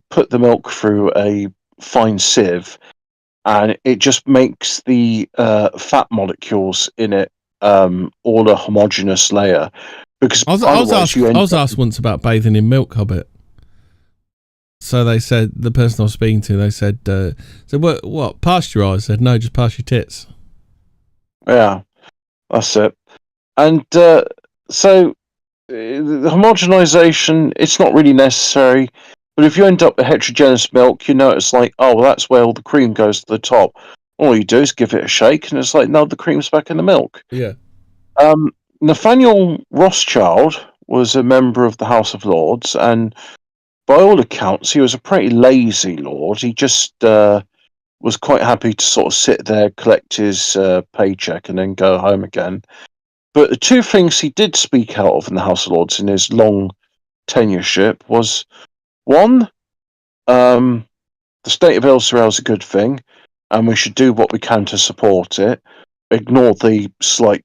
put the milk through a fine sieve, and it just makes the fat molecules in it all a homogeneous layer. Because I was asked once about bathing in milk, Hobbit. So they said, the person I was speaking to, they said, what, pasteurised? I said, no, just pass your tits. Yeah, that's it. And so the homogenization, it's not really necessary. But if you end up with heterogeneous milk, you notice like, oh, well, that's where all the cream goes to the top. All you do is give it a shake, and it's like, no, the cream's back in the milk. Yeah. Nathaniel Rothschild was a member of the House of Lords, and by all accounts, he was a pretty lazy lord. He just was quite happy to sort of sit there, collect his paycheck, and then go home again. But the two things he did speak out of in the House of Lords in his long tenureship was, one, the state of Israel is a good thing, and we should do what we can to support it. Ignore the slight,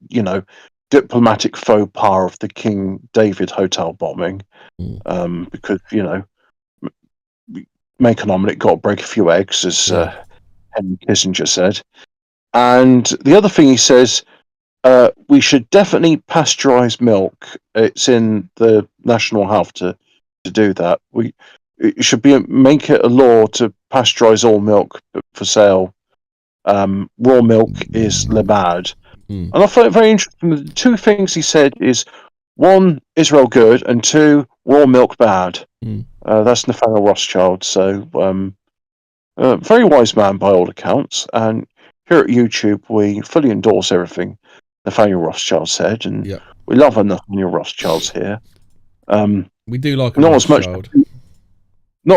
diplomatic faux pas of the King David hotel bombing, because, make an omelette, got to break a few eggs, as Henry Kissinger said. And the other thing he says, we should definitely pasteurize milk. It's in the national health to do that. It should make it a law to pasteurize all milk for sale. Raw milk is lebad. And I find it very interesting. The two things he said is, one, Israel good, and two, raw milk bad. That's Nathaniel Rothschild. So very wise man by all accounts. And here at YouTube, we fully endorse everything Nathaniel Rothschild said, and we love our Nathaniel Rothschilds here. We do like not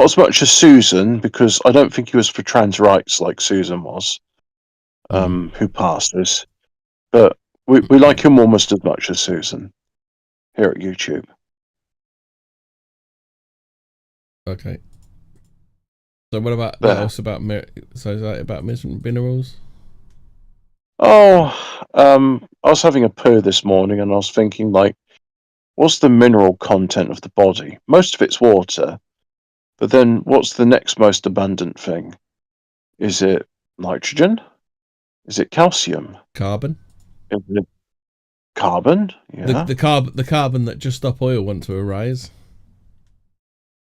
as much as Susan, because I don't think he was for trans rights like Susan was, who passed us. But we like him almost as much as Susan here at YouTube. Okay. So what else about so is that about minerals? Oh, I was having a poo this morning, and I was thinking, like, what's the mineral content of the body? Most of it's water, but then what's the next most abundant thing? Is it nitrogen? Is it calcium? Carbon? Is it carbon? Yeah. The carbon that Just Stop Oil want to erase.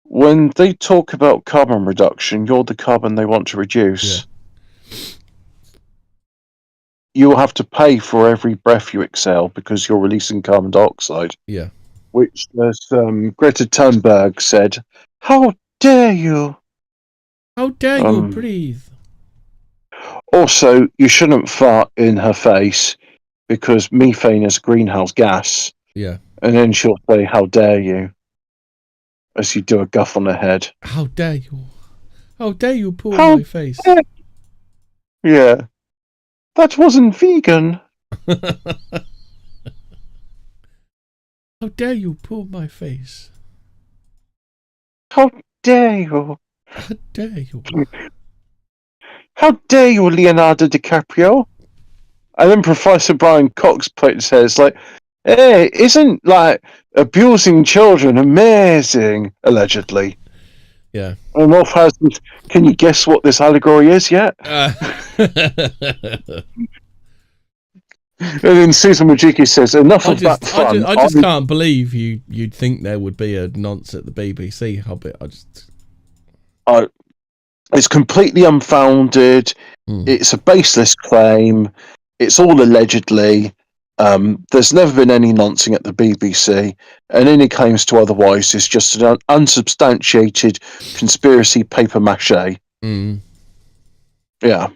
When they talk about carbon reduction, you're the carbon they want to reduce. Yeah. You'll have to pay for every breath you exhale because you're releasing carbon dioxide. Yeah. Which, as Greta Thunberg said, how dare you? How dare you breathe? Also, you shouldn't fart in her face because methane is a greenhouse gas. Yeah. And then she'll say, how dare you? As you do a guff on her head. How dare you? How dare you pull my face? Yeah. That wasn't vegan. How dare you pull my face? How dare you? How dare you? How dare you, Leonardo DiCaprio? And then Professor Brian Cox says, like, hey, isn't, like, abusing children amazing? Allegedly. Yeah. And Wolf has this, can you guess what this allegory is yet? And then Susan Majiki says, enough of that fun. I just can't believe you'd think there would be a nonce at the BBC, Hobbit. It's completely unfounded. It's a baseless claim. It's all allegedly. There's never been any noncing at the BBC, and any claims to otherwise is just an unsubstantiated conspiracy paper mache. Yeah.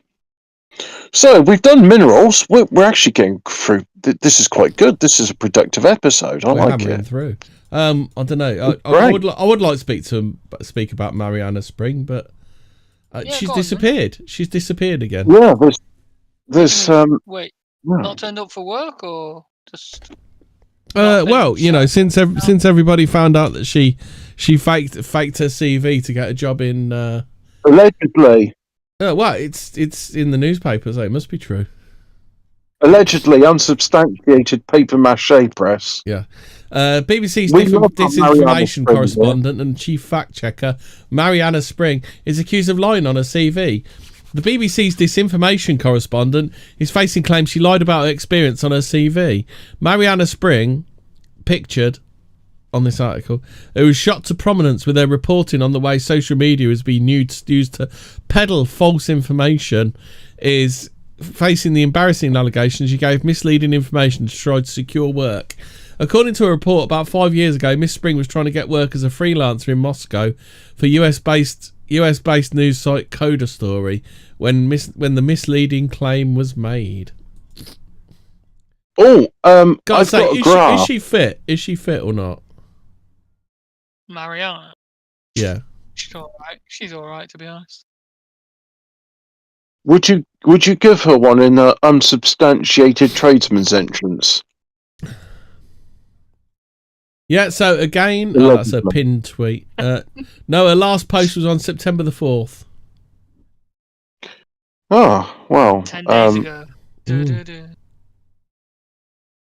So we've done minerals. We're actually getting through. This is quite good. This is a productive episode. I like it. Through. I don't know. I Right. would like to speak about Mariana Spring, but she's go on, then. disappeared. She's disappeared again. Yeah, What do you mean? Wait, yeah. not turned up for work or just? Well, you know, since everybody found out that she faked her CV to get a job in. Allegedly. Well, it's in the newspaper, so it must be true. Allegedly unsubstantiated paper mache press. Yeah. BBC's We love our Mariana disinformation Spring, correspondent and chief fact checker, Mariana Spring, is accused of lying on her CV. The BBC's disinformation correspondent is facing claims she lied about her experience on her CV. Mariana Spring, pictured on this article, who was shot to prominence with her reporting on the way social media has been used to peddle false information, is facing the embarrassing allegations she gave misleading information to try to secure work. According to a report, about 5 years ago, Miss Spring was trying to get work as a freelancer in Moscow for US-based news site Coda Story when the misleading claim was made. Oh, Gotta I've say, got a graph. is she fit? Is she fit or not? Mariana. Yeah. She's all right. She's all right, to be honest. Would you give her one in an unsubstantiated tradesman's entrance? Yeah, so again, that's a pinned tweet. No, her last post was on September the 4th. Oh, well. 10 days ago.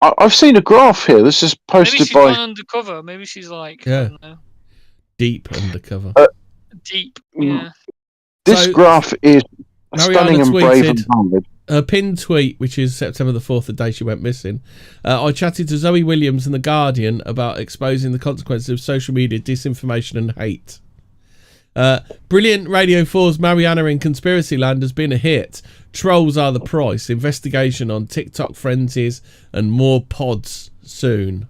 I've seen a graph here. This is Maybe posted she's by... gone undercover. Maybe she's like, Yeah. I don't know. Deep undercover. Deep, yeah. This So, graph is stunning and brave tweeted- and valid. Her pinned tweet, which is September the 4th, the day she went missing. I chatted to Zoe Williams and The Guardian about exposing the consequences of social media disinformation and hate. Brilliant Radio 4's Mariana in Conspiracy Land has been a hit. Trolls are the price. Investigation on TikTok frenzies and more pods soon.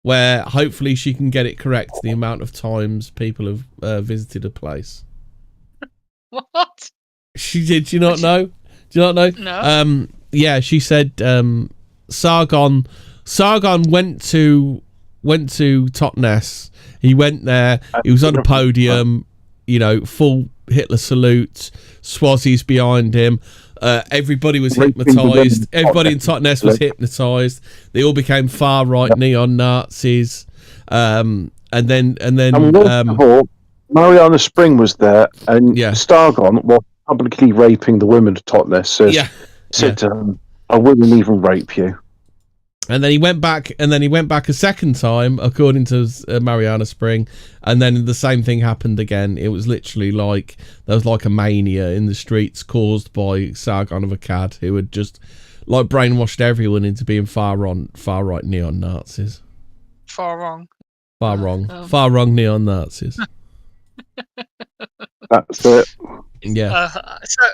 Where hopefully she can get it correct, the amount of times people have visited a place. What? She did. Do you not know? Do you not know? No. Yeah, she said Sargon went to Totnes. He went there. He was on a podium. You know, full Hitler salute. Swazi's behind him. Everybody was hypnotised. Everybody in Totnes was hypnotised. They all became far right neon Nazis. And then Mariana Spring was there, and Yeah. Stargon was publicly raping the women of Totnes. Said, I wouldn't even rape you. And then he went back, a second time, according to Mariana Spring, and then the same thing happened again. It was literally like there was like a mania in the streets caused by Sargon of Akkad, who had just like brainwashed everyone into being far right neon Nazis. Far wrong. Far wrong neon Nazis. That's it. Yeah.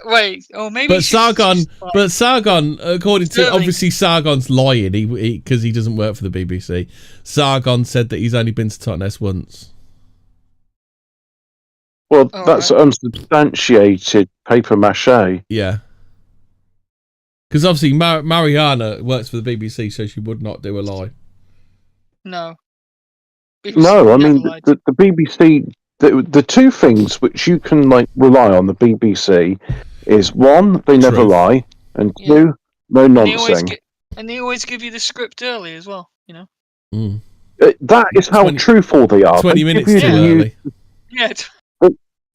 Maybe. But Sargon, according to Sterling. obviously Sargon's lying, because he doesn't work for the BBC. Sargon said that he's only been to Totnes once. Well, that's unsubstantiated paper mache. Yeah. Because obviously Mariana works for the BBC, so she would not do a lie. No. No, I mean the BBC. The two things which you can rely on the BBC is one, they never lie, and two, no nonsense. And they always give you the script early as well, you know. Mm. That is how truthful they are. 20 minutes too early. Yeah.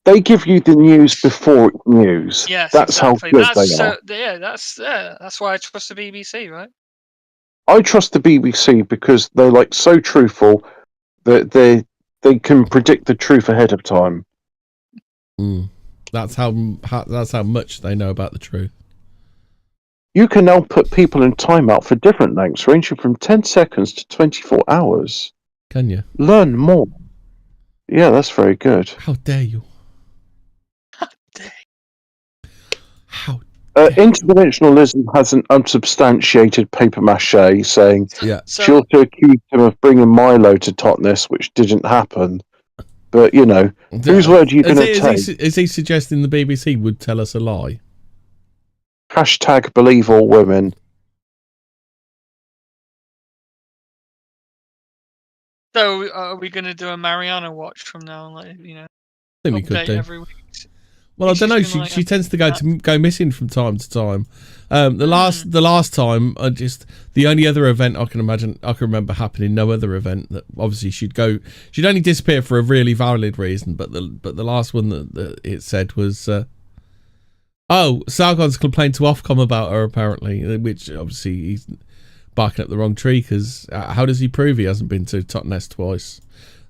They give you the news before it's news. Yes, that's exactly. How good they are. Yeah, that's why I trust the BBC, right? I trust the BBC because they're so truthful that they can predict the truth ahead of time. Mm. That's how much they know about the truth. You can now put people in timeout for different lengths, ranging from 10 seconds to 24 hours. Can you? Learn more. Yeah, that's very good. How dare you? How Interdimensionalism has an unsubstantiated paper mache saying she also accused him of bringing Milo to Totnes, which didn't happen. But, whose word are you going to take? Is he suggesting the BBC would tell us a lie? # believe all women. So, are we going to do a Mariana watch from now on? Like, I think we could update do. every week. Well, I don't know. She's been, She tends to go missing from time to time. The last time, the only other event I can remember happening. No other event that obviously she'd only disappear for a really valid reason. But the last one that it said was, Sargon's complained to Ofcom about her apparently, which obviously he's barking up the wrong tree because how does he prove he hasn't been to Totnes twice?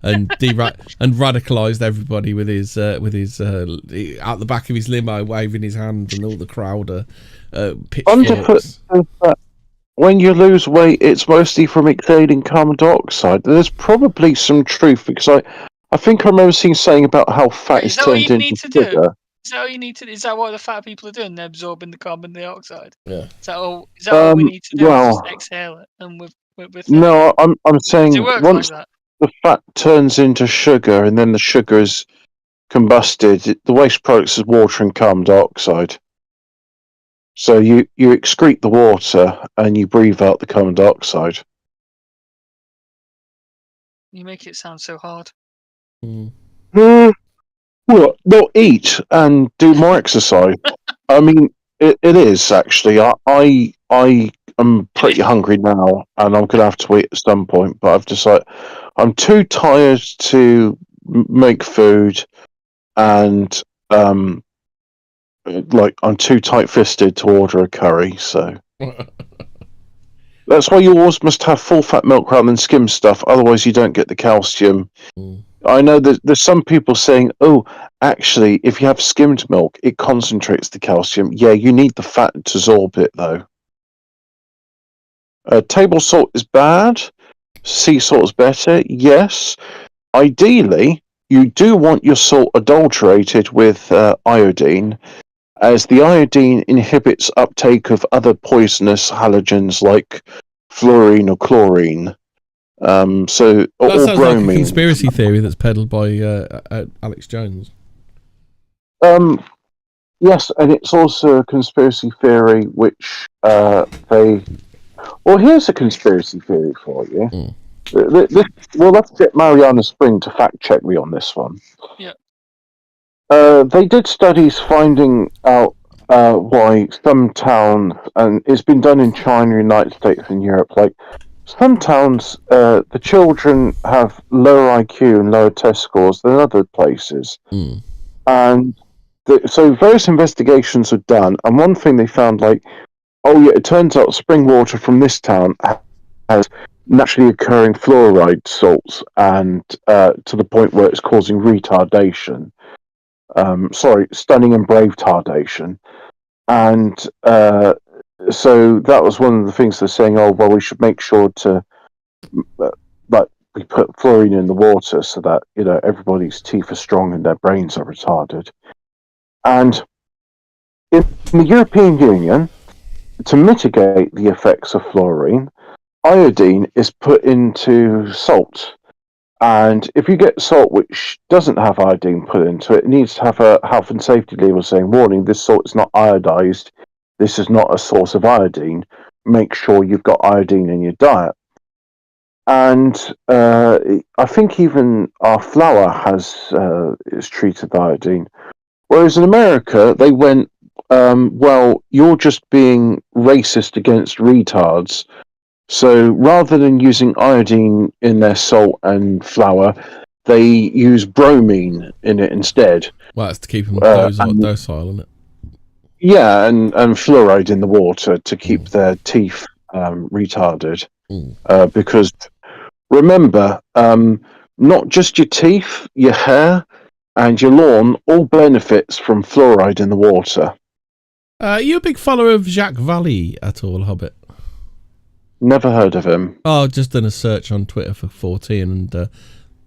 And radicalised everybody with his out the back of his limo, waving his hand, and all the crowd pitchforks. When you lose weight, it's mostly from exhaling carbon dioxide. There's probably some truth because I think I remember seeing saying about how fat is turned into sugar. Is that what you need to do? Is that what the fat people are doing? They're absorbing the carbon dioxide. Yeah. Is that all we need to do? Is just exhale it, and with no, I'm saying does it work once like that? the fat turns into sugar and then the sugar is combusted, the waste products is water and carbon dioxide. So you excrete the water and you breathe out the carbon dioxide. You make it sound so hard. Well, they'll eat and do more exercise. I mean, it is actually. I am pretty hungry now, and I'm going to have to eat at some point. But I've decided I'm too tired to make food, and I'm too tight-fisted to order a curry. So that's why you always must have full-fat milk rather than skim stuff. Otherwise, you don't get the calcium. I know that there's some people saying, "Oh, actually, if you have skimmed milk, it concentrates the calcium." Yeah, you need the fat to absorb it, though. Table salt is bad. Sea salt is better. Yes. Ideally, you do want your salt adulterated with iodine, as the iodine inhibits uptake of other poisonous halogens like fluorine or chlorine. That sounds like a conspiracy theory that's peddled by Alex Jones. Yes, and it's also a conspiracy theory which Well, here's a conspiracy theory for you. Let's get Mariana Spring to fact check me on this one. Yeah. They did studies finding out why some towns, and it's been done in China, United States, and Europe, like some towns, the children have lower IQ and lower test scores than other places. And so various investigations were done, and one thing they found, it turns out spring water from this town has naturally occurring fluoride salts, and to the point where it's causing retardation. Stunning and brave tardation. And so that was one of the things they're saying, we should make sure to we put fluorine in the water so that, everybody's teeth are strong and their brains are retarded. And in the European Union, to mitigate the effects of fluorine, iodine is put into salt. And if you get salt which doesn't have iodine put into it, it needs to have a health and safety label saying, warning, this salt is not iodized. This is not a source of iodine. Make sure you've got iodine in your diet. And I think even our flour is treated with iodine. Whereas in America, they went, you're just being racist against retards. So rather than using iodine in their salt and flour, they use bromine in it instead. Well, that's to keep them docile, isn't it? Yeah, and fluoride in the water to keep their teeth retarded. Because remember, not just your teeth, your hair, and your lawn all benefits from fluoride in the water. Are you a big follower of Jacques Vallée at all, Hobbit? Never heard of him. I've just done a search on Twitter for Fortean, and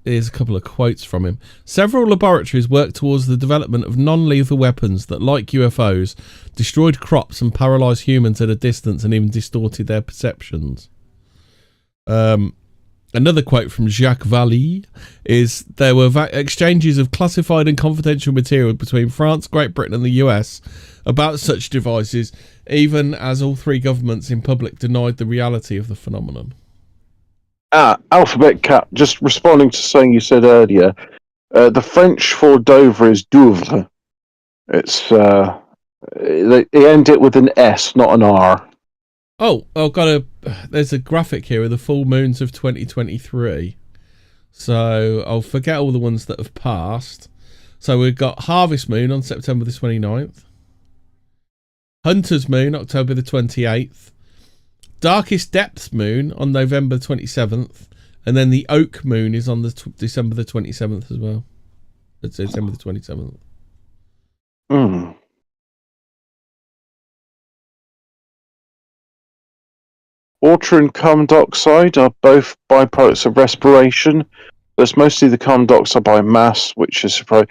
here's a couple of quotes from him. Several laboratories worked towards the development of non-lethal weapons that, like UFOs, destroyed crops and paralysed humans at a distance and even distorted their perceptions. Another quote from Jacques Vallée is, there were exchanges of classified and confidential material between France, Great Britain and the US about such devices, even as all three governments in public denied the reality of the phenomenon. Alphabet Cat, just responding to something you said earlier. The French for Dover is Douvre. It's they end it with an S, not an R. Oh, there's a graphic here of the full moons of 2023. So I'll forget all the ones that have passed. So we've got Harvest Moon on September the 29th. Hunter's Moon, October the 28th. Darkest Depths Moon on November 27th. And then the Oak Moon is on the December the 27th as well. It's December the 27th. Mm. Water and carbon dioxide are both byproducts of respiration. There's mostly the carbon dioxide by mass, which is surprising.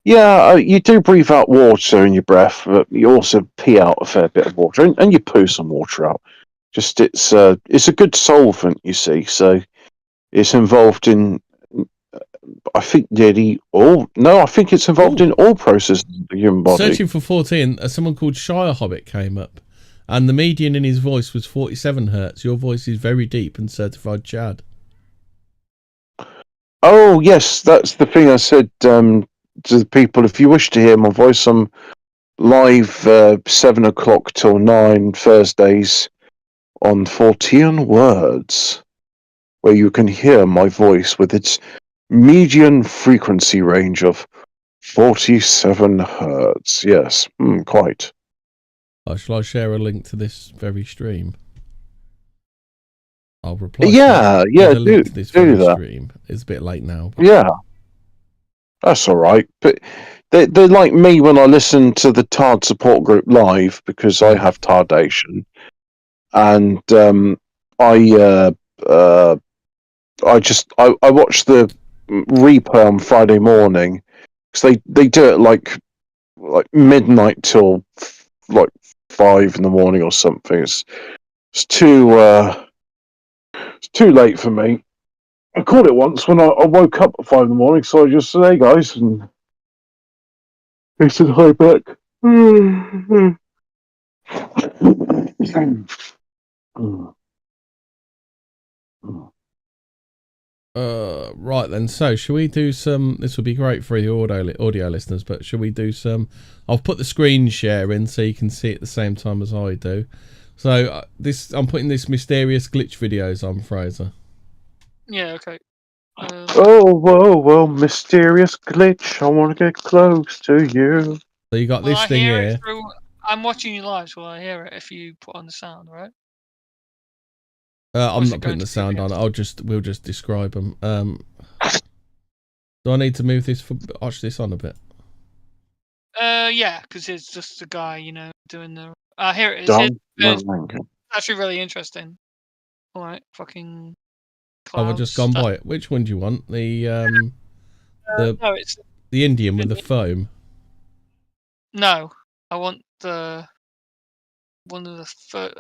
Yeah, you do breathe out water in your breath, but you also pee out a fair bit of water, and you poo some water out. Just it's a good solvent, you see. So it's involved in, I think nearly all. No, I think it's involved in all processes of the human body. Searching for Fortean, someone called Shire Hobbit came up, and the median in his voice was 47 hertz. Your voice is very deep and certified Chad. Oh yes, that's the thing I said to the people. If you wish to hear my voice, I'm live 7 o'clock till 9 Thursdays on Fortean Words, where you can hear my voice with its median frequency range of 47 hertz. Yes, quite. Shall I share a link to this very stream? I'll reply. Yeah, link to this do that. Stream. It's a bit late now. But... Yeah, that's all right. But they're like me when I listen to the TARD support group live, because I have tardation, and I watch the replay on Friday morning, because they do it like midnight till like 5 in the morning or something. It's too late for me. I called it once when I woke up at 5 in the morning, so I just said, "Hey guys," and they said hi back. Right then, so shall we do some, this will be great for the audio listeners, but shall we do some, I'll put the screen share in so you can see it at the same time as I do. So I'm putting this mysterious glitch videos on, Fraser. Yeah, okay. Whoa, mysterious glitch, I want to get close to you. So you got this thing here. I'm watching you live, so I hear it if you put on the sound, right? I'm not putting the sound on. We'll just describe them. Do I need to move this arch this on a bit? Yeah, because it's just a guy, doing the. Here it is. It's actually really interesting. All right, fucking. Clouds, I've just gone by it. Which one do you want? No, it's the Indian with the foam. No, I want the one of the.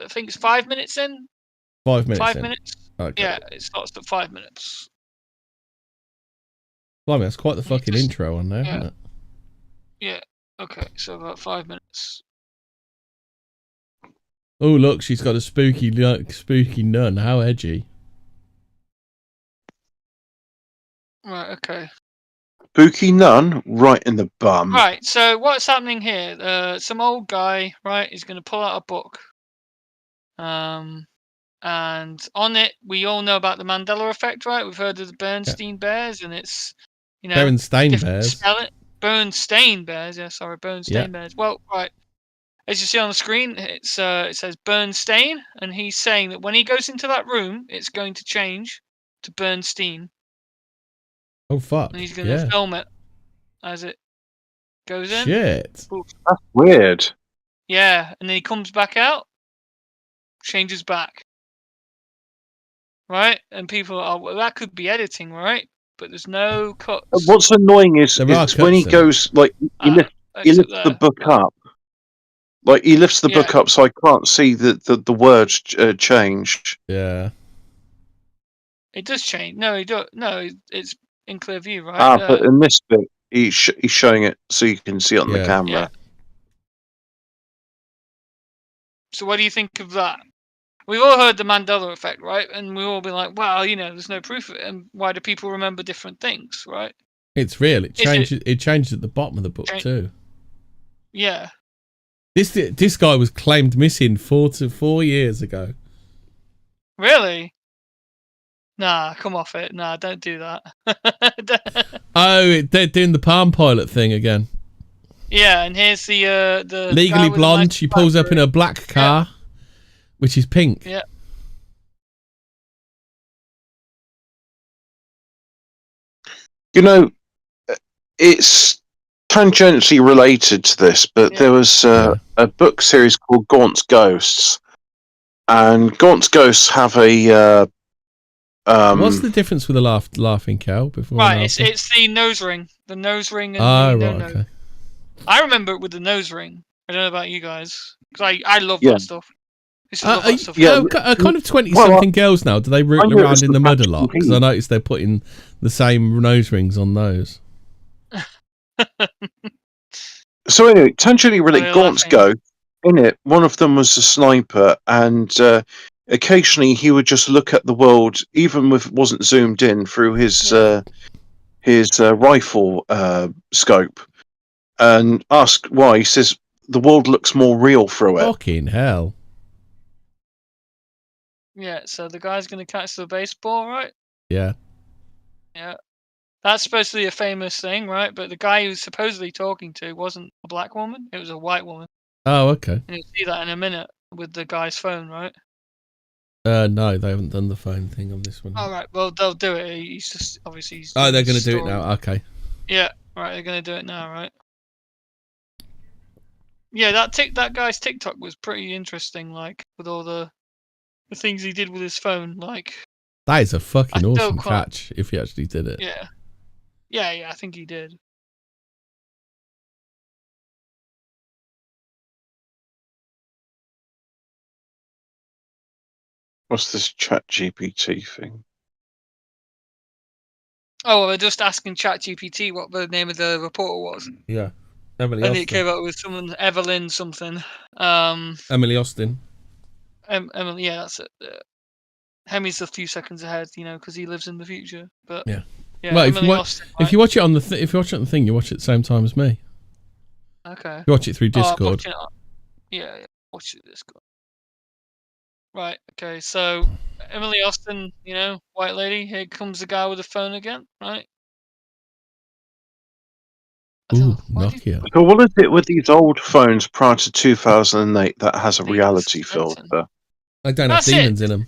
I think it's 5 minutes in. 5 minutes. 5 minutes. Okay. Yeah, it starts at 5 minutes. Well, I mean, that's quite the fucking intro on there, isn't it? Yeah. Okay, so about 5 minutes. Oh, look, she's got a spooky nun. How edgy. Right. Okay. Spooky nun, right in the bum. Right. So what's happening here? Some old guy, right, is going to pull out a book. And on it, we all know about the Mandela effect, right? We've heard of the Bernstein bears, and it's, Bernstein bears. Bernstein bears. Yeah, sorry, Bernstein bears. Well, right. As you see on the screen, it says Bernstein, and he's saying that when he goes into that room, it's going to change to Bernstein. Oh fuck! And he's going to film it as it goes in. Shit. Ooh. That's weird. Yeah, and then he comes back out, changes back. Right? And people are, well, that could be editing, right? But there's no cuts. What's annoying is when he goes, like, he lifts the book up. Like, he lifts the book up so I can't see the words change. Yeah. It does change. No, it's in clear view, right? But in this bit, he's showing it so you can see it on the camera. Yeah. So what do you think of that? we've all heard the Mandela effect, right? And we all be like, well, there's no proof of it. And why do people remember different things, right? It's real. It changed at the bottom of the book too. Yeah. This guy was claimed missing 4 years ago. Really? Nah, come off it. Nah, don't do that. Oh, they're doing the Palm Pilot thing again. Yeah, and here's the Legally Blonde. She pulls up in a black car, which is pink. Yeah. It's tangentially related to this, but there was a book series called Gaunt's Ghosts, and Gaunt's Ghosts have a. What's the difference with the laughing cow? Before right, it's the nose ring. The nose ring. And okay. I remember it with the nose ring. I don't know about you guys, because I love that stuff. Kind of 20-something girls now, do they root around in the mud a lot? Because I noticed they're putting the same nose rings on those. So anyway, tangentially related, Gaunt's Ghost. In it, one of them was a sniper, and occasionally he would just look at the world, even if it wasn't zoomed in, through his rifle scope, and ask why. He says the world looks more real through it. Fucking hell. Yeah, so the guy's going to catch the baseball, right? Yeah. Yeah. That's supposed to be a famous thing, right? But the guy he was supposedly talking to wasn't a black woman, it was a white woman. Oh, okay. And you'll see that in a minute with the guy's phone, right? No, they haven't done the phone thing on this one. All right, well, they'll do it. He's just, obviously... they're going to do it now, okay. Yeah, right, they're going to do it now, right? Yeah, that guy's TikTok was pretty interesting, like, with all the things he did with his phone, like... That is a fucking awesome catch, if he actually did it. Yeah. Yeah, I think he did. What's this ChatGPT thing? Oh, we're just asking ChatGPT what the name of the reporter was. Yeah. Emily and Austin. It came out with someone, Evelyn something. Emily Austin. Emily, yeah, that's it. Hemmy's a few seconds ahead, because he lives in the future. But yeah. Well, if you watch it on the thing, you watch it at the same time as me. Okay. You watch it through Discord. Yeah, watch it Discord. Right. Okay. So Emily Austin, white lady. Here comes the guy with the phone again. Right. Ooh, Nokia. So what is it with these old phones prior to 2008 that has a reality filter? They don't have demons in them.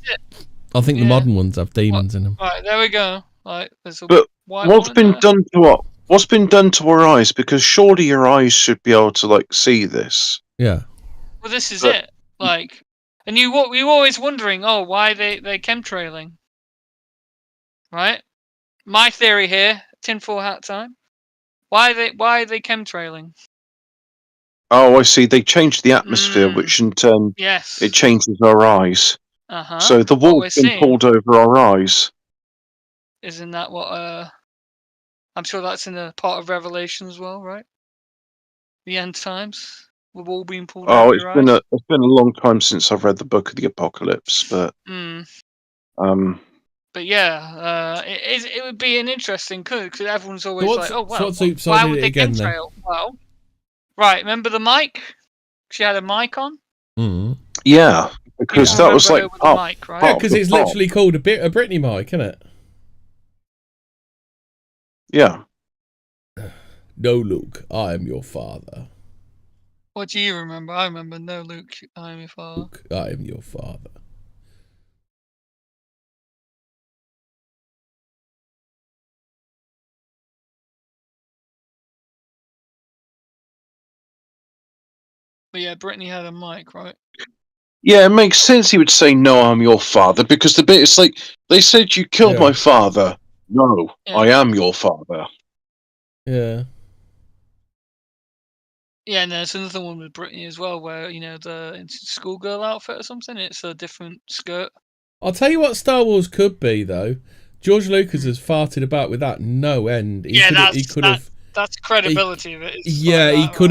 I think the modern ones have demons in them. Right, there we go. Right, but what's been done to what? What's been done to our eyes? Because surely your eyes should be able to see this. Yeah. Well, this is it. And we were always wondering, why they chemtrailing, right? My theory here, tinfoil hat time. Why are they chemtrailing? Oh, I see. They changed the atmosphere, which in turn it changes our eyes. Uh-huh. So the wall's been pulled over our eyes. Isn't that what? I'm sure that's in a part of Revelation as well, right? The end times, the wall being pulled over your eyes. It's been a long time since I've read the Book of the Apocalypse, but But yeah, it would be an interesting because everyone's always why would they chemtrail? Well, right, remember the mic? She had a mic on. Mm. Yeah, because that was like mic, right? Yeah, because it's literally called a Britney mic, isn't it? Yeah. No, Luke, I am your father. What do you remember? I remember no, Luke, I am your father. Luke, I am your father. But yeah, Brittany had a mic, right? Yeah, it makes sense he would say, no, I'm your father, because the bit is like, they said you killed my father. No, I am your father. Yeah. Yeah, and there's another one with Brittany as well, where, the schoolgirl outfit or something, it's a different skirt. I'll tell you what Star Wars could be, though. George Lucas has farted about with that no end. He could have That's credibility of it. Yeah, he could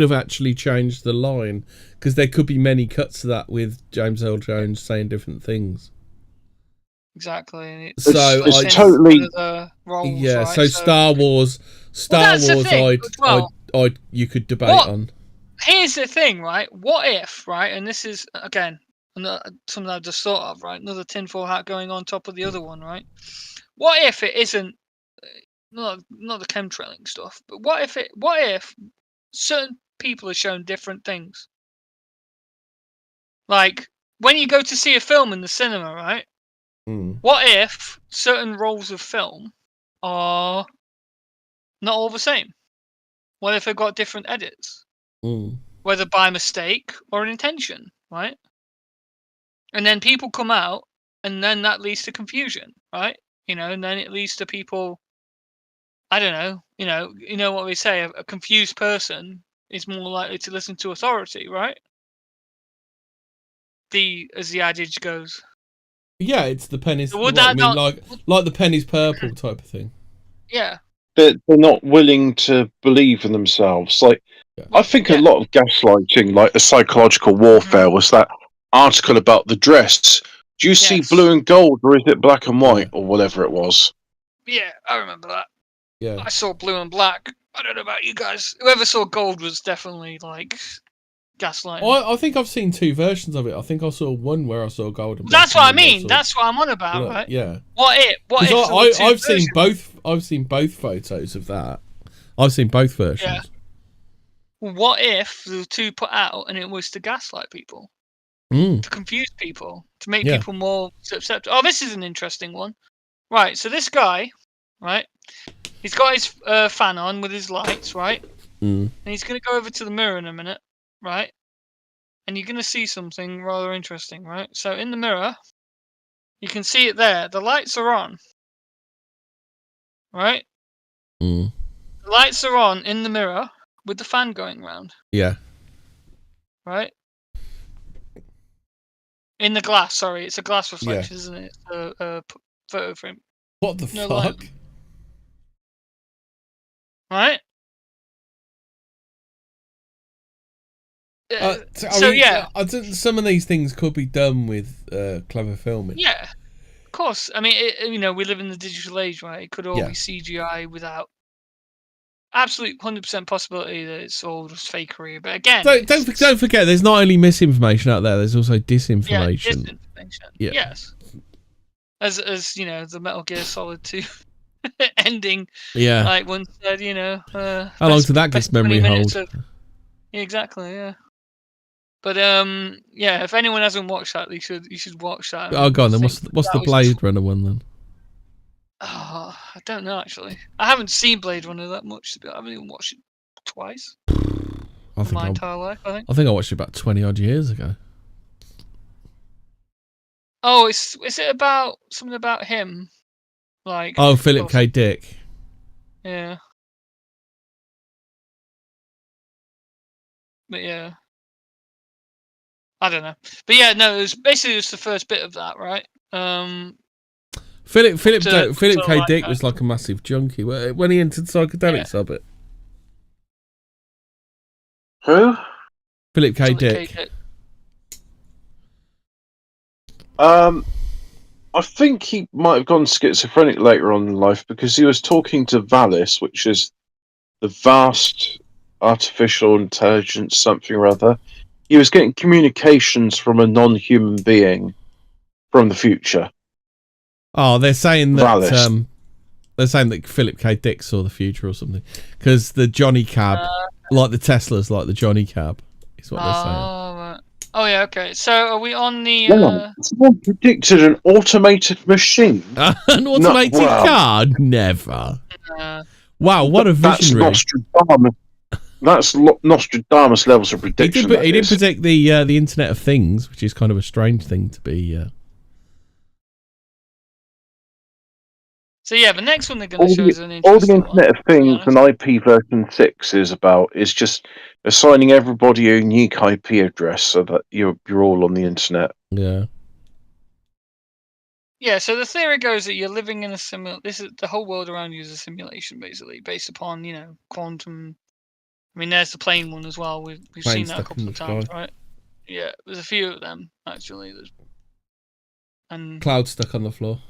have actually changed the line, because there could be many cuts to that with James Earl Jones saying different things. Exactly. It's totally roles, yeah. right? So Star Wars, you could debate on. Here's the thing, right? What if, right? And this is again something I just thought of, right? Another tinfoil hat going on top of the other one, right? What if it isn't not the chemtrailing stuff, but what if certain people are shown different things? Like when you go to see a film in the cinema, right? What if certain rolls of film are not all the same? What if they've got different edits? Whether by mistake or an intention, right? And then people come out, and then that leads to confusion, right? And then it leads to people. I don't know. You know what we say: a confused person is more likely to listen to authority, right? As the adage goes. Yeah, it's the pennies. So would that like the pennies purple type of thing. Yeah. They're not willing to believe in themselves. Like, I think a lot of gaslighting, like the psychological warfare, was that article about the dress. Do you see blue and gold, or is it black and white, or whatever it was? Yeah, I remember that. Yeah. I saw blue and black. I don't know about you guys. Whoever saw gold was definitely like gaslighting. I think I've seen two versions of it. I think I saw one where I saw gold and black. That's what I mean. That's what I'm on about, right? Yeah. What if I've seen both. I've seen both photos of that. I've seen both versions. Yeah. What if the two put out and it was to gaslight people, to confuse people, to make people more susceptible? Oh, this is an interesting one. Right. So this guy, right? He's got his fan on with his lights, right? And he's going to go over to the mirror in a minute, right? And you're going to see something rather interesting, right? So in the mirror, you can see it there. The lights are on, right? The lights are on in the mirror with the fan going round. Yeah. Right? In the glass, sorry. It's a glass reflection, isn't it? It's a photo frame. What the fuck? Right? I think some of these things could be done with clever filming. Yeah, of course. I mean, we live in the digital age, right? It could all be CGI without absolute 100% possibility that it's all just fakery. But again, don't forget, there's not only misinformation out there. There's also disinformation. Yeah, disinformation. Yeah. Yes. As the Metal Gear Solid 2 ending. Yeah. Like one said, how long did that guy's memory hold? Yeah, exactly. Yeah. But if anyone hasn't watched that, you should watch that. Oh, go on then. What's the Blade Runner one then? Oh, I don't know actually. I haven't seen Blade Runner that much. I haven't even watched it twice. My entire life, I think. I think I watched it about 20 odd years ago. Oh, is it about something about him? Like Philip K. Dick. Yeah. But yeah. I don't know. But yeah, no, it was basically just the first bit of that, right? Philip K. Dick was like a massive junkie when he entered psychedelics of it. Who? Philip K. Dick. I think he might have gone schizophrenic later on in life because he was talking to Valis, which is the vast artificial intelligence something or other. He was getting communications from a non-human being from the future. Oh, they're saying that Valis. Philip K. Dick saw the future or something because the Johnny Cab, like the Teslas, like the Johnny Cab, is what they're saying. Right. Oh yeah, okay. So are we on the? Someone predicted an automated machine. An automated car? Never. Wow, what a visionary! That's Nostradamus levels of prediction. He did predict the Internet of Things, which is kind of a strange thing to be. So yeah, the next one they're going to show is an interesting all the Internet of Things and IP version 6 is just assigning everybody a unique IP address so that you're all on the internet. Yeah. Yeah, so the theory goes that you're living in a this is the whole world around you is a simulation, basically, based upon, quantum. I mean, there's the plane one as well. We've Plane seen that a stuck in couple of the times, sky. right? Yeah, there's a few of them actually. And Cloud stuck on the floor.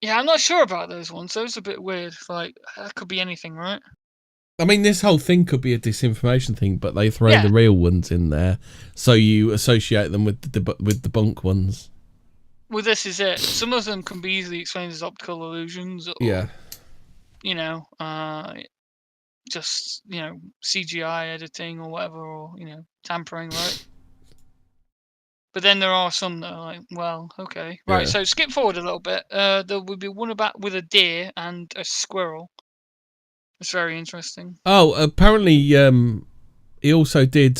yeah, I'm not sure about those ones. Those are a bit weird. Like that could be anything, right? I mean, this whole thing could be a disinformation thing, but they throw Yeah. the real ones in there, so you associate them with the bunk ones. Well, this is it. Some of them can be easily explained as optical illusions, or Yeah. just CGI editing or whatever, or tampering, right? But then there are some that are like, well, okay, right. Yeah. So skip forward a little bit. There would be one about with a deer and a squirrel. It's very interesting. Oh, apparently, he also did.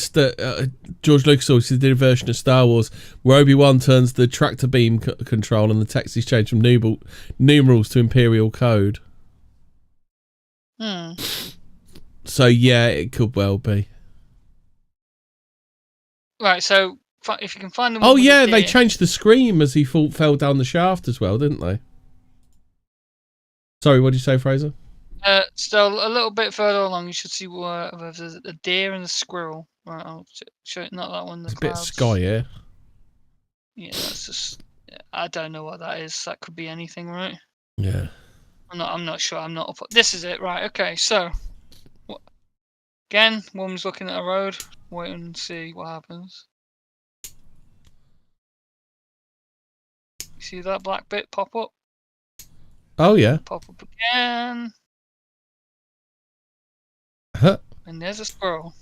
George Lucas also did a version of Star Wars where Obi-Wan turns the tractor beam control and the text is changed from numerals to Imperial code. So yeah, it could well be. Right. So if you can find them. Oh yeah, they changed the scream as he fell down the shaft as well, didn't they? Sorry, what did you say, Fraser? So a little bit further along, you should see where there's a deer and a squirrel. Right, I'll show it. Not that one. It's a bit sky here. Yeah, that's just. I don't know what that is. That could be anything, right? Yeah. I'm not sure. I'm not up. This is it, right? Okay, so again, woman's looking at a road, waiting and see what happens. You see that black bit pop up? Oh yeah. Pop up again. Huh. And there's a squirrel.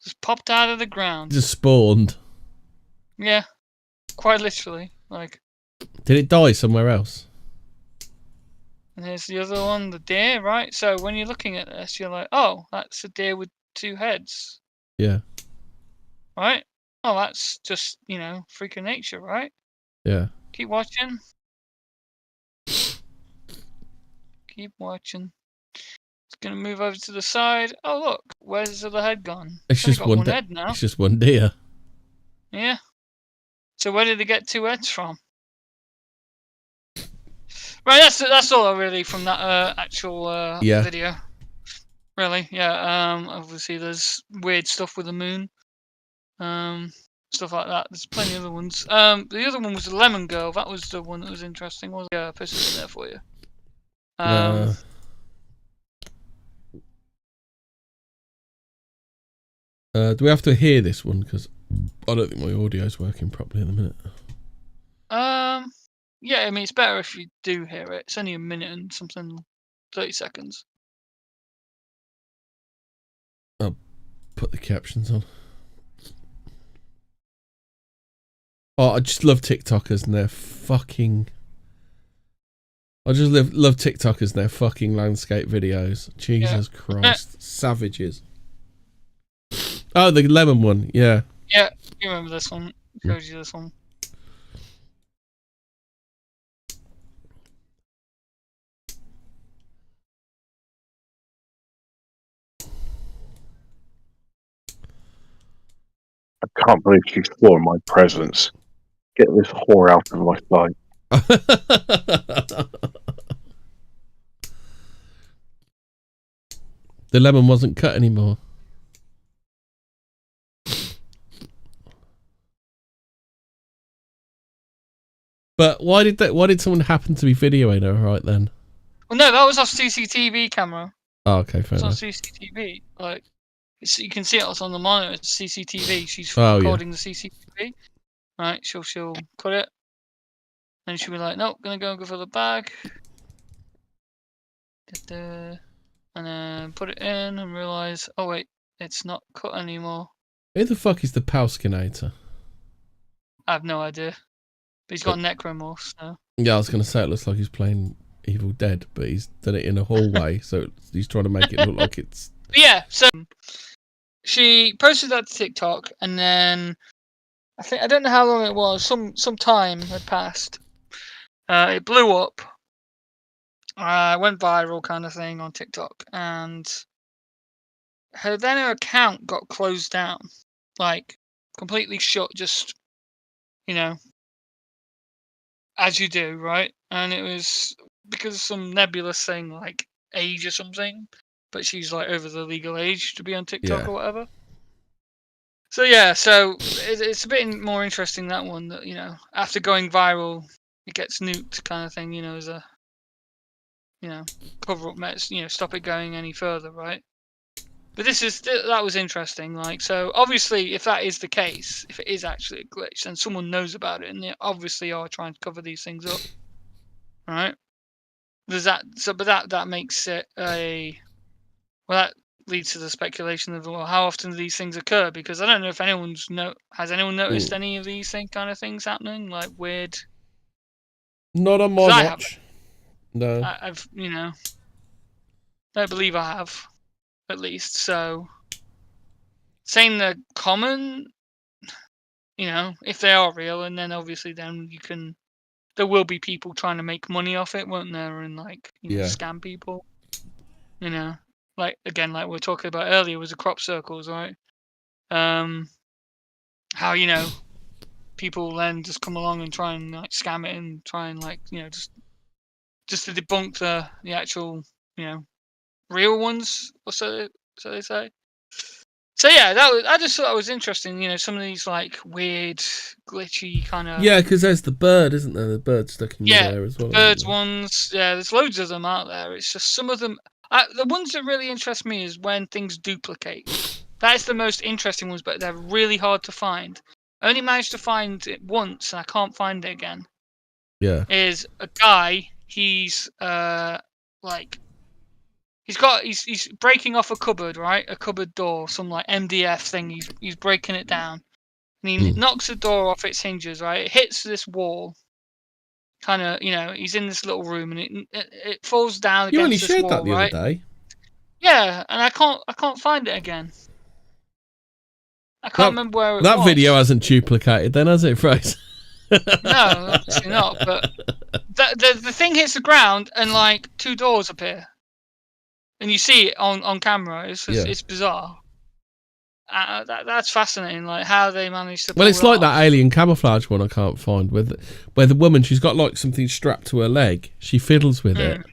Just popped out of the ground. Just spawned. Yeah, quite literally. Like. Did it die somewhere else? And here's the other one, the deer, right? So when you're looking at this, you're like, oh, that's a deer with two heads. Yeah. Right? Oh, that's just, freak of nature, right? Yeah. Keep watching. Keep watching. It's going to move over to the side. Oh, look. Where's his other head gone? It's just got one head now. It's just one deer. Yeah. So where did they get two heads from? Right, that's all really from that actual video. Really, yeah. Obviously, there's weird stuff with the moon, stuff like that. There's plenty of other ones. The other one was the Lemon Girl. That was the one that was interesting. Wasn't it? Yeah, I posted it there for you. Do we have to hear this one? Because I don't think my audio's working properly at the minute. Yeah, I mean, it's better if you do hear it. It's only a minute and something, 30 seconds. I'll put the captions on. Oh, I just love TikTokers and their fucking... I just love TikTokers and their fucking landscape videos. Jesus Christ. Savages. Oh, the lemon one, yeah. Yeah, you remember this one. Showed you this one. I can't believe she swore my presence. Get this whore out of my sight. The lemon wasn't cut anymore. But why did someone happen to be videoing her right then? Well, no, that was off CCTV camera. Oh, okay, fair enough. It's on CCTV. Like, you can see it on the monitor. It's CCTV. She's recording the CCTV. Right, she'll cut it. And she'll be like, nope, gonna go for the bag. And then put it in and realise, oh wait, it's not cut anymore. Who the fuck is the Palskinator? I have no idea. But he's got necromorphs now. Yeah, I was going to say it looks like he's playing Evil Dead, but he's done it in a hallway, so he's trying to make it look like it's... But yeah, so she posted that to TikTok, and then I don't know how long it was. Some time had passed. It blew up. Went viral kind of thing on TikTok, and her account got closed down, like completely shut. Just as you do, right? And it was because of some nebulous thing like age or something, but she's like over the legal age to be on TikTok or whatever. So yeah, it's a bit more interesting, that one, that after going viral, it gets nuked kind of thing. As a cover up, stop it going any further, right? But that was interesting. Like, so obviously, if that is the case, if it is actually a glitch, then someone knows about it, and they obviously are trying to cover these things up, right? There's that. So, but that makes it that leads to the speculation of, well, how often do these things occur? Because I don't know if has anyone noticed any of these kind of things happening, like weird. Not on my watch. No, I've don't believe I have. At least, so saying they're common, if they are real, and then obviously then there will be people trying to make money off it, won't there? And scam people, like again, like we were talking about earlier, was the crop circles, right? How people then just come along and try and like scam it and try and just to debunk the actual real ones, or so they say. So yeah, I just thought that was interesting. Some of these like weird, glitchy kind of. Yeah, because there's the bird, isn't there? The bird stuck in there as well. Birds ones. Yeah, there's loads of them out there. It's just some of them. The ones that really interest me is when things duplicate. That's the most interesting ones, but they're really hard to find. I only managed to find it once, and I can't find it again. Yeah. Is a guy. He's He's breaking off a cupboard, right? A cupboard door, some like MDF thing. He's breaking it down, and he knocks the door off its hinges, right? It hits this wall. Kind of, he's in this little room, and it falls down against this wall, right? You only shared that the other day. Yeah, and I can't find it again. I can't remember where it was. That video hasn't duplicated, then, has it, Fraser? No, obviously not. But the thing hits the ground, and like 2 doors appear. And you see it on camera. It's bizarre. That's fascinating. Like how they managed to. Well, it's like that alien camouflage one I can't find, where the woman, she's got like something strapped to her leg. She fiddles with it.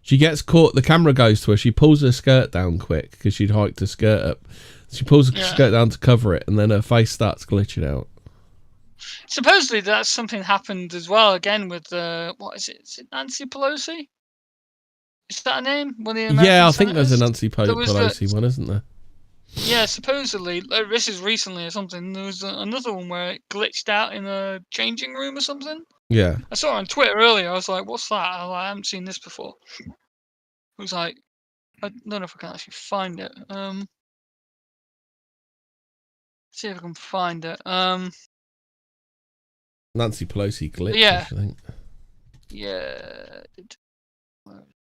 She gets caught. The camera goes to her. She pulls her skirt down quick because she'd hiked her skirt up. She pulls her skirt down to cover it, and then her face starts glitching out. Supposedly, that's something happened as well. Again with what is it? Is it Nancy Pelosi? Is that a name? I think there's a Nancy Pelosi one, isn't there? Yeah, supposedly. This is recently or something. There was another one where it glitched out in a changing room or something. Yeah. I saw it on Twitter earlier. I was like, what's that? I haven't seen this before. It was like, I don't know if I can actually find it. See if I can find it. Nancy Pelosi glitch, yeah. I think. Yeah.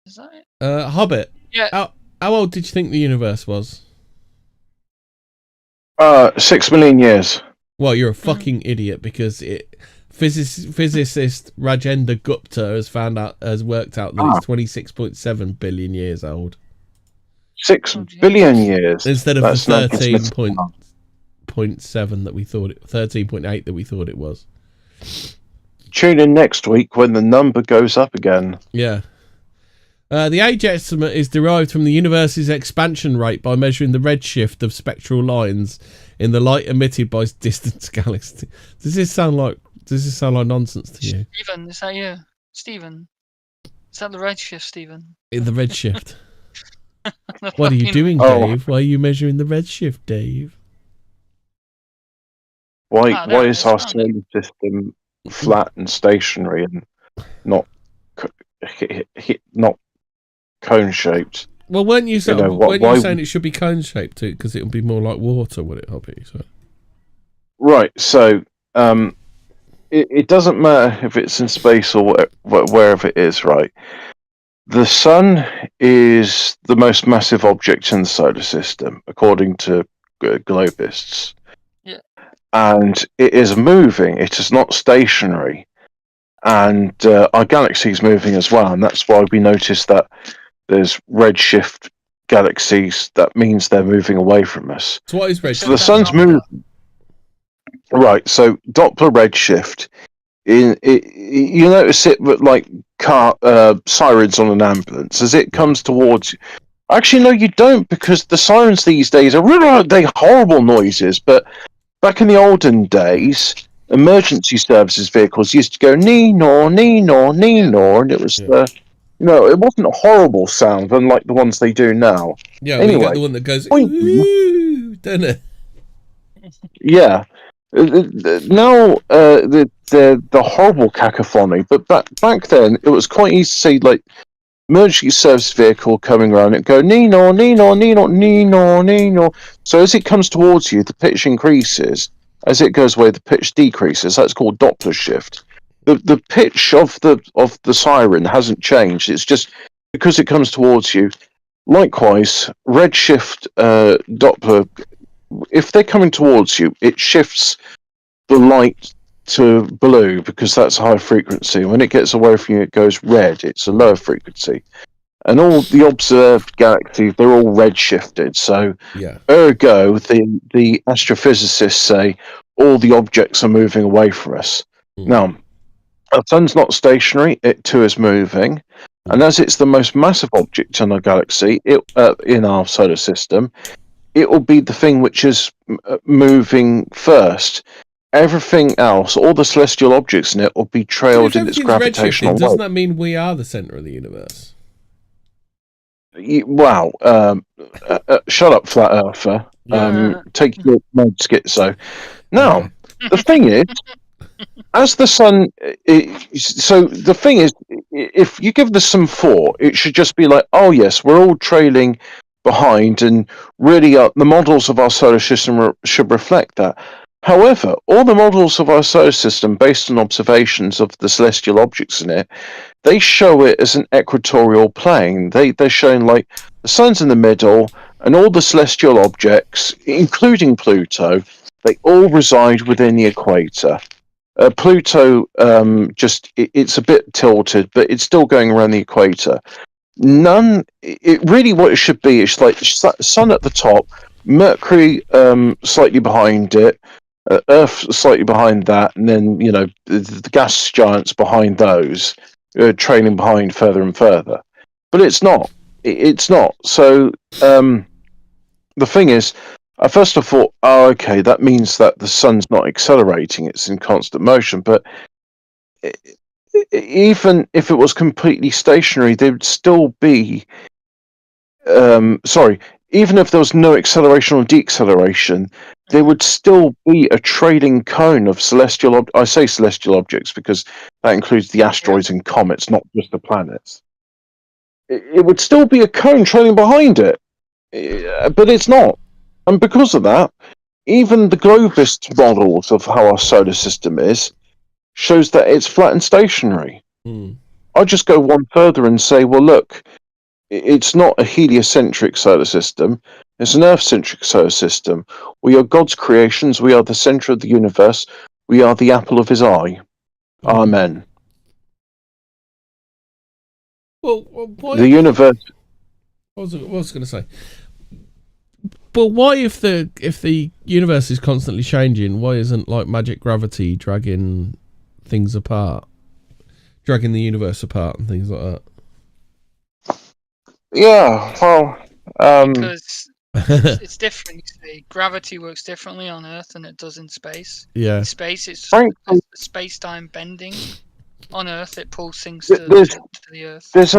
Is that it? Hobbit. Yeah. How old did you think the universe was? 6 million years. Well, you're a fucking idiot, because physicist Rajendra Gupta has worked out that it's 26.7 billion years old. 6 billion years instead of the 13.7 that we thought it. 13.8 that we thought it was. Tune in next week when the number goes up again. Yeah. The age estimate is derived from the universe's expansion rate by measuring the redshift of spectral lines in the light emitted by distant galaxies. Does this sound like nonsense to you? Stephen, is that you? Stephen? Is that the redshift, Stephen? The redshift. What are you doing, Dave? Why are you measuring the redshift, Dave? Why is our solar system flat and stationary and not cone shaped? Well, weren't you saying it should be cone shaped too, because it would be more like water, would it, Hobby? So. Right. So it doesn't matter if it's in space or wherever it is. Right. The sun is the most massive object in the solar system, according to globists. Yeah. And it is moving. It is not stationary. And our galaxy is moving as well, and that's why we notice that there's redshift galaxies. That means they're moving away from us. So what is redshift? So the sun's moving. Right. So Doppler redshift. You notice it with like sirens on an ambulance as it comes towards you. Actually, no, you don't, because the sirens these days are really they horrible noises. But back in the olden days, emergency services vehicles used to go nee-nor, nee-nor, nee-nor, and it was it wasn't a horrible sound, unlike the ones they do now. Yeah, well, you got Anyway, the one that goes, ooh, don't it? yeah. Now the horrible cacophony, but back then it was quite easy to say, like, emergency service vehicle coming around, it go nee-nor, nee-nor, nee-nor, nee-nor, nee-nor. So as it comes towards you, the pitch increases. As it goes away, the pitch decreases. That's called Doppler shift. The pitch of the siren hasn't changed. It's just because it comes towards you. Likewise, redshift Doppler, if they're coming towards you, it shifts the light to blue because that's high frequency. When it gets away from you, it goes red. It's a lower frequency. And all the observed galaxies, they're all redshifted. So, ergo, the astrophysicists say all the objects are moving away from us. Now, our sun's not stationary; it too is moving. And as it's the most massive object in our galaxy, in our solar system, it will be the thing which is moving first. Everything else, all the celestial objects in it, will be trailed in its gravitational wave. Doesn't that mean we are the centre of the universe? Wow. Shut up, flat earther. Take your mode schizo. Now, the thing is, as the sun... So the thing is, if you give this some thought, it should just be like, oh yes, we're all trailing behind, and really the models of our solar system should reflect that. However, all the models of our solar system, based on observations of the celestial objects in it, they show it as an equatorial plane. They're showing like the sun's in the middle, and all the celestial objects, including Pluto, they all reside within the equator. Pluto, it's a bit tilted, but it's still going around the equator. What it should be is like sun at the top, Mercury slightly behind it, Earth slightly behind that, and then the gas giants behind those, trailing behind further and further. But it's not. It's not. So the thing is, I first of thought, oh, okay, that means that the sun's not accelerating; it's in constant motion. But even if it was completely stationary, there would still be. Even if there was no acceleration or deceleration, there would still be a trailing cone of celestial. I say celestial objects because that includes the asteroids and comets, not just the planets. It would still be a cone trailing behind it, but it's not. And because of that, even the globist models of how our solar system is shows that it's flat and stationary. I just go one further and say, well, look, it's not a heliocentric solar system. It's an Earth-centric solar system. We are God's creations. We are the center of the universe. We are the apple of his eye. Amen. Well, why, the universe... What was I going to say? But why, if the universe is constantly changing, why isn't like magic gravity dragging things apart, dragging the universe apart and things like that? Yeah, well, because it's different. You see, gravity works differently on Earth than it does in space. Yeah, in space it's just space-time bending. On Earth, it pulls things to the Earth.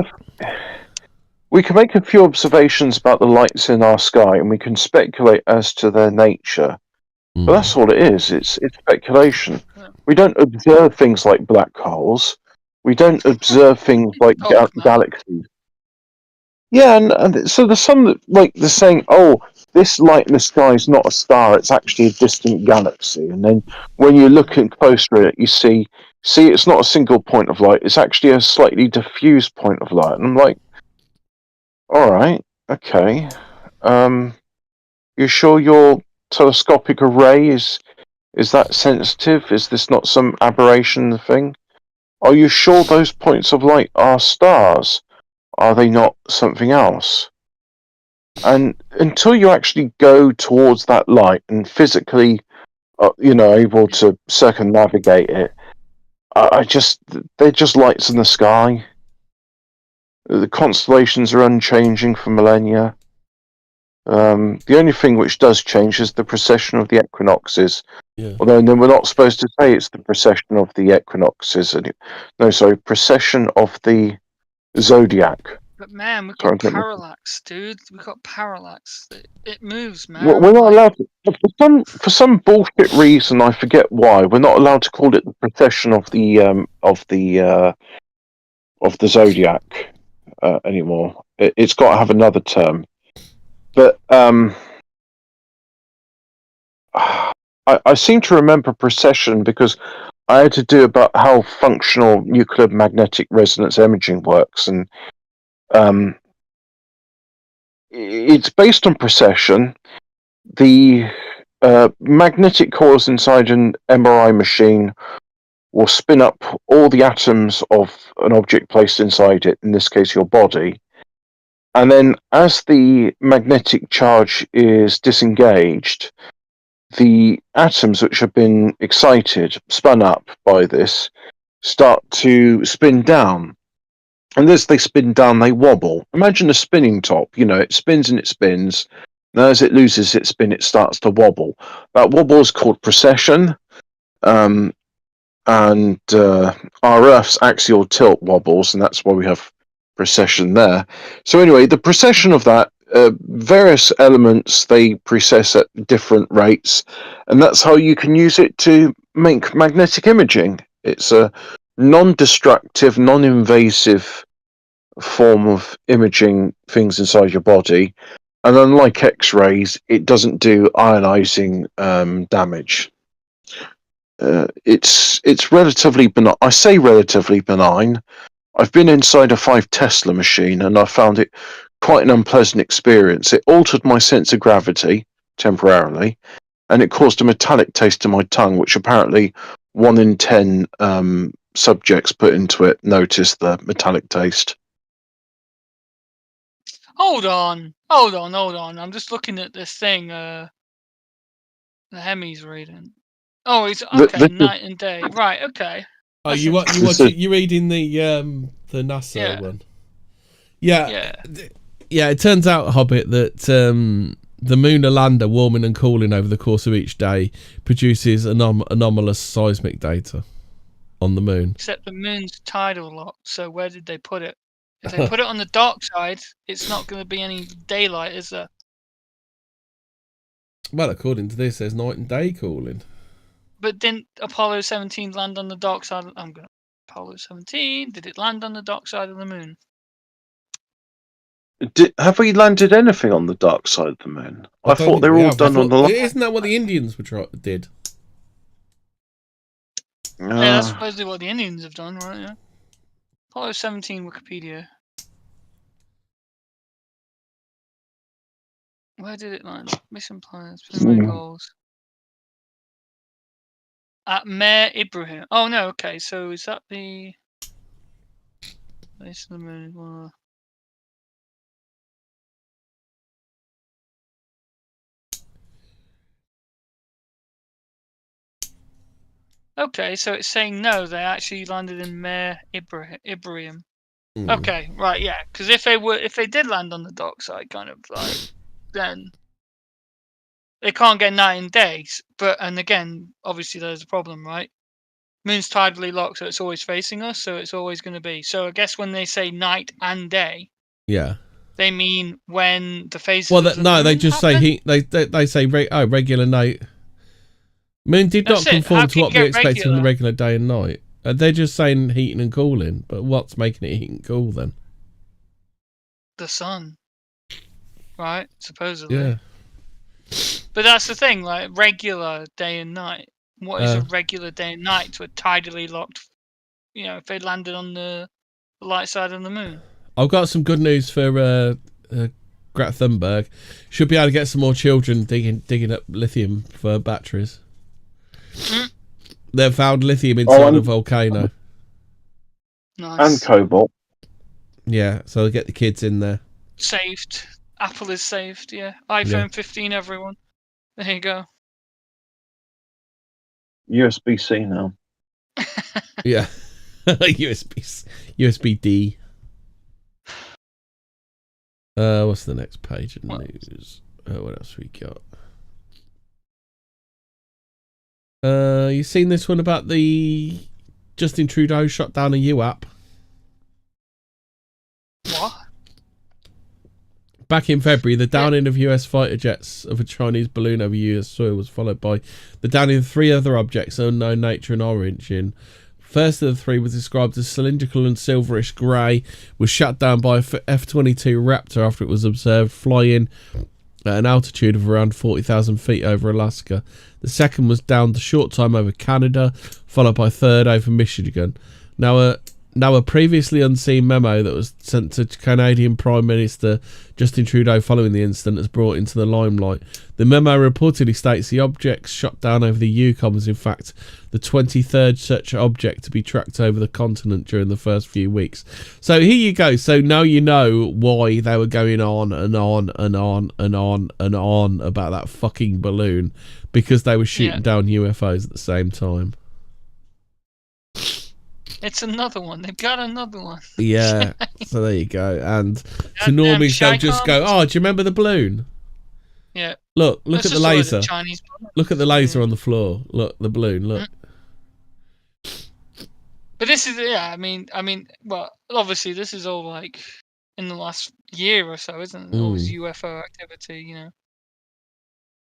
We can make a few observations about the lights in our sky, and we can speculate as to their nature. But that's all it is. It's speculation. Yeah. We don't observe things like black holes. We don't observe things like galaxies. Yeah, and so there's some like they're saying, oh, this light in the sky is not a star; it's actually a distant galaxy. And then when you look closer at it, you see it's not a single point of light; it's actually a slightly diffused point of light. And I'm like, all right, okay. You sure your telescopic array is that sensitive? Is this not some aberration thing? Are you sure those points of light are stars? Are they not something else? And until you actually go towards that light and physically able to circumnavigate it. They're just lights in the sky. The constellations are unchanging for millennia. The only thing which does change is the precession of the equinoxes. Yeah. Although then we're not supposed to say it's the precession of the equinoxes. No, sorry, precession of the zodiac. But man, we've got parallax, dude. We've got parallax. It moves, man. We're not allowed to, for some bullshit reason. I forget why. We're not allowed to call it the precession of the zodiac anymore. It's got to have another term. But I seem to remember precession because I had to do about how functional nuclear magnetic resonance imaging works, and it's based on precession. The magnetic cores inside an MRI machine will spin up all the atoms of an object placed inside it, in this case your body, and then as the magnetic charge is disengaged, the atoms which have been excited, spun up by this, start to spin down. And as they spin down, they wobble. Imagine a spinning top. It spins and it spins. And as it loses its spin, it starts to wobble. That wobble is called precession. And our Earth's axial tilt wobbles, and that's why we have precession there. So anyway, the precession of that, various elements, they precess at different rates, and that's how you can use it to make magnetic imaging. It's a non-destructive, non-invasive form of imaging things inside your body, and unlike X-rays, it doesn't do ionizing damage. It's relatively benign. I say relatively benign. I've been inside a 5 Tesla machine and I found it quite an unpleasant experience. It altered my sense of gravity temporarily, and it caused a metallic taste in my tongue, which apparently 1 in 10 subjects put into it noticed the metallic taste. Hold on. I'm just looking at this thing. The Hemi's reading. Oh, it's okay. Night and day. Right. Okay. Oh, you reading the NASA one? Yeah. It turns out, Hobbit, that the lunar lander warming and cooling over the course of each day produces anomalous seismic data on the moon. Except the moon's tidal locked. So where did they put it? If they put it on the dark side, it's not going to be any daylight, is there? Well, according to this, there's night and day cooling. But didn't Apollo 17 land on the dark side? Apollo 17, did it land on the dark side of the moon? Have we landed anything on the dark side of the moon? I thought they were all done on the light. Isn't that what the Indians did? Yeah, that's supposedly what the Indians have done, right? Yeah. Apollo 17 Wikipedia. Where did it land? Mission plans, primary goals. At Mare Ibrahim. Oh no, okay. So is that the place of the moon? Well, okay, so it's saying no. They actually landed in Mare Ibrahim. Okay, right, yeah. Because if they did land on the dark side, kind of like, then they can't get night and days. And again, obviously there's a problem, right? Moon's tidally locked, so it's always facing us, so it's always going to be. So I guess when they say night and day, yeah, they mean when the phases. Well, they just say they say regular night. Moon did not conform to what we expected in the regular day and night. They're just saying heating and cooling, but what's making it heat and cool then? The sun, right? Supposedly. Yeah. But that's the thing, like regular day and night. What is a regular day and night to a tidally locked? If they landed on the light side of the moon. I've got some good news for Greta Thunberg. Should be able to get some more children digging up lithium for batteries. They've found lithium inside a volcano. Nice. And cobalt. Yeah, so they get the kids in there. Saved. Apple is saved, yeah. iPhone 15, everyone. There you go. USB-C now. Yeah. USB-D. What's the next page of news? What else we got? You seen this one about the Justin Trudeau shot down a UAP? What? Back in February, the downing of US fighter jets of a Chinese balloon over US soil was followed by the downing of 3 other objects of unknown nature and origin. First of the 3 was described as cylindrical and silverish grey, was shot down by a F-22 Raptor after it was observed flying at an altitude of around 40,000 feet over Alaska. The second was downed a short time over Canada, followed by a third over Michigan. Now a previously unseen memo that was sent to Canadian Prime Minister Justin Trudeau following the incident has brought into the limelight. The memo reportedly states the objects shot down over the Yukon was in fact the 23rd such object to be tracked over the continent during the first few weeks. So here you go. So now you know why they were going on and on and on and on and on about that fucking balloon, because they were shooting down UFOs at the same time. It's another one. They've got another one. Yeah. So there you go. And to normies, they'll just go, "Oh, do you remember the balloon? Yeah. Look at the laser. Chinese Look at the laser on the floor. Look, the balloon. Look." But this is, I mean, well, obviously this is all like in the last year or so, isn't it? All this UFO activity, you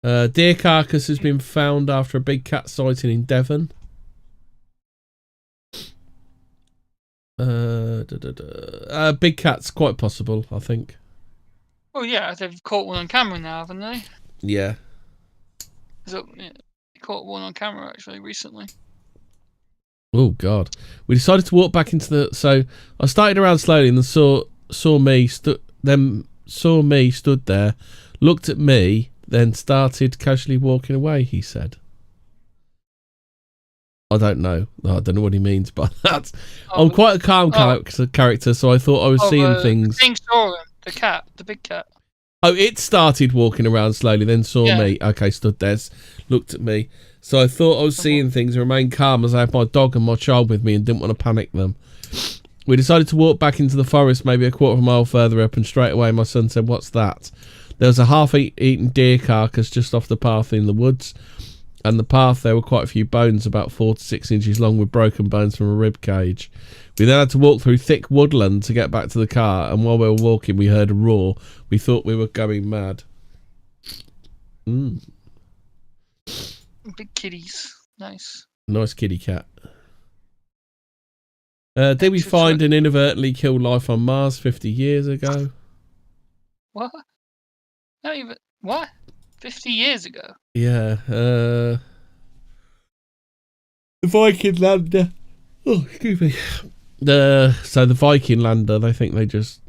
know. Deer carcass has been found after a big cat sighting in Devon. Big cat's quite possible, I think. Oh yeah, they've caught one on camera now, haven't they? Yeah. They caught one on camera actually recently. Oh God! We decided to walk back into the. So I started around slowly and saw me stood there, looked at me, then started casually walking away. He said. I don't know. I don't know what he means by that. I'm quite a calm character, so I thought I was seeing things. The thing saw him, the cat, the big cat. Oh, it started walking around slowly, then saw me. Okay, stood there, looked at me. So I thought I was seeing things and remained calm as I had my dog and my child with me and didn't want to panic them. We decided to walk back into the forest maybe a quarter of a mile further up, and straight away my son said, "What's that?" There was a half-eaten deer carcass just off the path in the woods. And the path, there were quite a few bones, about 4 to 6 inches long, with broken bones from a rib cage. We then had to walk through thick woodland to get back to the car, and while we were walking, we heard a roar. We thought we were going mad. Big kitties. Nice. Nice kitty cat. Did we find and inadvertently kill life on Mars 50 years ago? What? Not even... What? 50 years ago? Yeah. The Viking lander. Oh, excuse me. So the Viking lander, they think they just...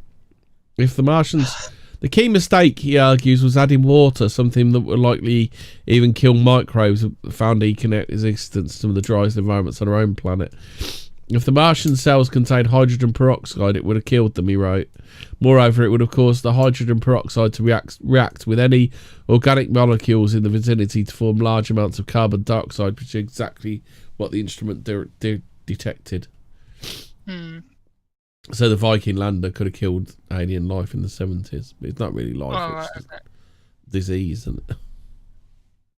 If the Martians... The key mistake, he argues, was adding water, something that would likely even kill microbes found economic existence in some of the driest environments on our own planet. If the Martian cells contained hydrogen peroxide, it would have killed them, he wrote. Moreover, it would have caused the hydrogen peroxide to react with any organic molecules in the vicinity to form large amounts of carbon dioxide, which is exactly what the instrument detected. So the Viking lander could have killed alien life in the 70s. But it's not really life, it's disease, isn't it?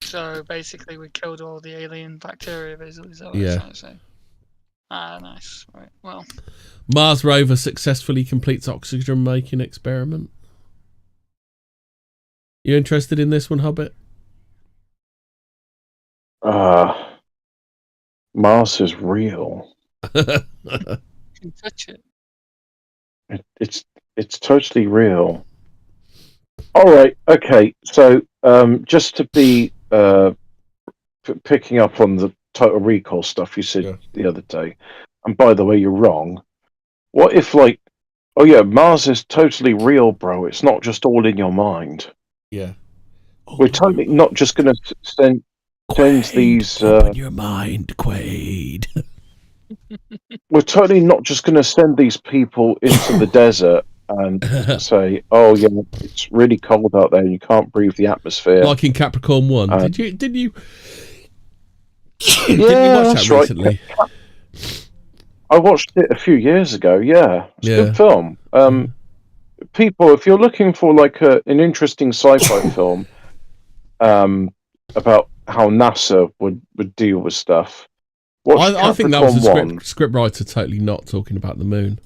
So basically we killed all the alien bacteria, basically. Is that what you're trying to say? Ah, nice. Right. Well, Mars rover successfully completes oxygen making experiment. You interested in this one, Hobbit? Mars is real. you can touch it. It's totally real. All right. Okay. So just to be picking up on the Total Recall stuff you said the other day, and by the way, you're wrong. What if, like, oh yeah, Mars is totally real, bro. It's not just all in your mind. Yeah. We're totally not just going to send these. Open your mind, Quaid. We're totally not just going to send these people into the desert and say, "Oh yeah, it's really cold out there, and you can't breathe the atmosphere." Like in Capricorn 1. Did you? Didn't you watch that recently? I watched it a few years ago. Yeah, it's a good film. People, if you're looking for like an interesting sci-fi film about how NASA would deal with stuff, watch I think that was Capricorn a script writer totally not talking about the moon.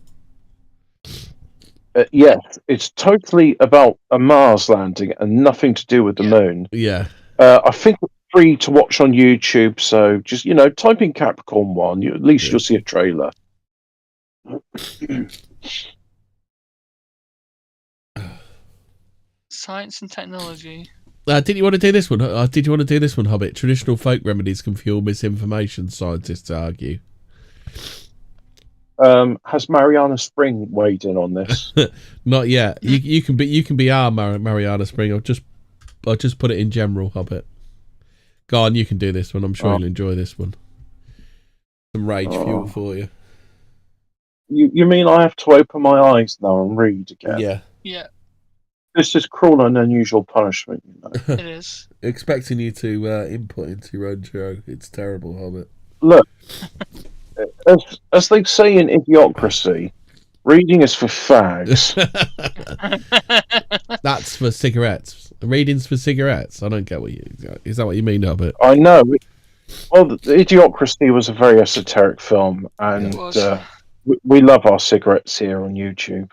Yes, it's totally about a Mars landing and nothing to do with the moon. Yeah. I think it's free to watch on YouTube, so just type in Capricorn 1. At least you'll see a trailer. Science and technology. Did you want to do this one? Did you want to do this one, Hobbit? Traditional folk remedies can fuel misinformation, scientists argue. Has Mariana Spring weighed in on this? Not yet. You can be our Mariana Spring. I'll just put it in general, Hobbit. Go on, you can do this one. I'm sure you'll enjoy this one. Some rage fuel for you. You mean I have to open my eyes now and read again? Yeah. Yeah. This is cruel and unusual punishment. It is. Expecting you to input into your own show. It's terrible, Hobbit. Look, as they say in Idiocracy, reading is for fags. That's for cigarettes. Reading's for cigarettes. I don't get is that what you mean, Hobbit? I know. Well, Idiocracy was a very esoteric film, and we love our cigarettes here on YouTube.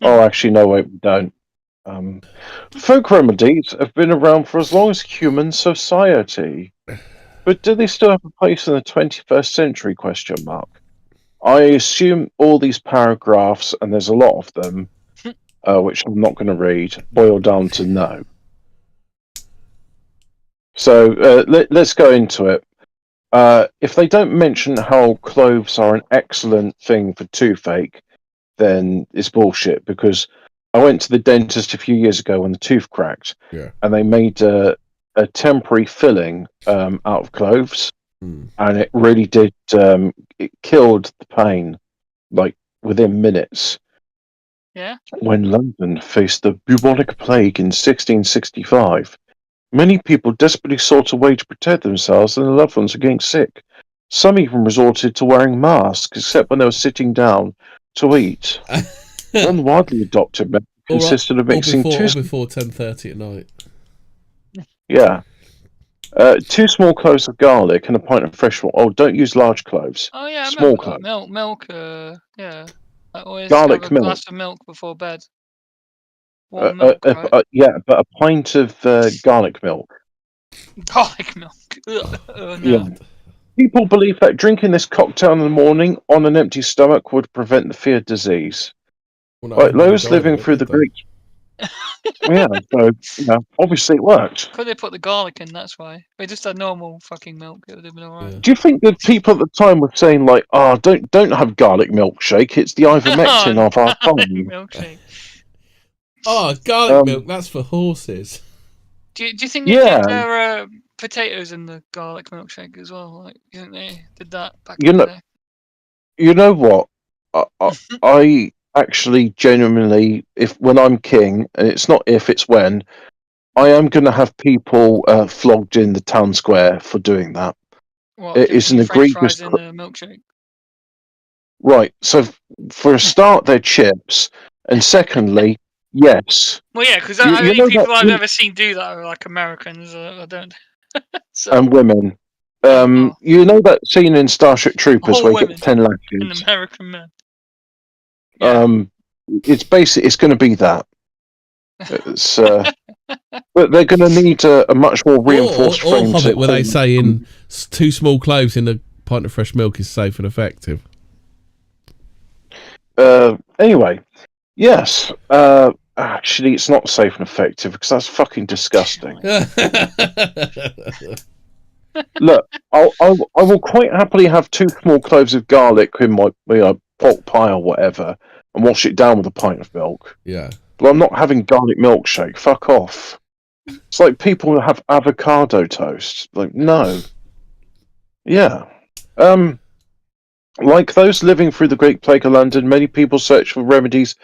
Oh, actually, no, wait, we don't. Folk remedies have been around for as long as human society. But do they still have a place in the 21st century, ? I assume all these paragraphs, and there's a lot of them, which I'm not going to read, boil down to no. So let's go into it. If they don't mention how cloves are an excellent thing for toothache, then it's bullshit, because I went to the dentist a few years ago when the tooth cracked, and they made a temporary filling out of cloves, and it really did. It killed the pain, like within minutes. Yeah. When London faced the bubonic plague in 1665, many people desperately sought a way to protect themselves and their loved ones against sick. Some even resorted to wearing masks, except when they were sitting down to eat. One widely adopted method consisted of mixing before 10:30 at night. Yeah. 2 small cloves of garlic and a pint of fresh water. Oh, don't use large cloves. Oh yeah, small cloves. Milk. Yeah. I always garlic have a milk. glass of milk before bed. Warm milk, right? Yeah, but a pint of garlic milk. Garlic milk. Oh, no. Yeah. People believe that drinking this cocktail in the morning on an empty stomach would prevent the feared disease. Well, those living through the Greek. Yeah, so obviously it worked. Could they put the garlic in? That's why. They just had normal fucking milk. It would have been alright. Yeah. Do you think that people at the time were saying like, "Oh, don't have garlic milkshake. It's the ivermectin of our time." Milkshake. Oh, garlic milk. That's for horses. Do you think they did their potatoes in the garlic milkshake as well? Like, you think they did that back in the day? You know what? I actually genuinely, when I'm king, and it's not if, it's when, I am going to have people flogged in the town square for doing that. What, it is an egregious in a milkshake. Right. So for a start, they're chips, and secondly, yes. Well, yeah, because the only people I've ever seen do that are like Americans. I don't. So. And women. You know that scene in Starship Troopers where you get 10 lashes? An American man. Yeah. It's going to be that. It's, but they're going to need a much more reinforced frame. Or Hobbit, where they say in 2 small cloves in a pint of fresh milk is safe and effective. Anyway, yes. Actually, it's not safe and effective because that's fucking disgusting. Look, I will quite happily have 2 small cloves of garlic in my pot pie or whatever, and wash it down with a pint of milk. Yeah. But I'm not having garlic milkshake. Fuck off. It's like people who have avocado toast. Like, no. Yeah. Like those living through the Great Plague of London, many people search for remedies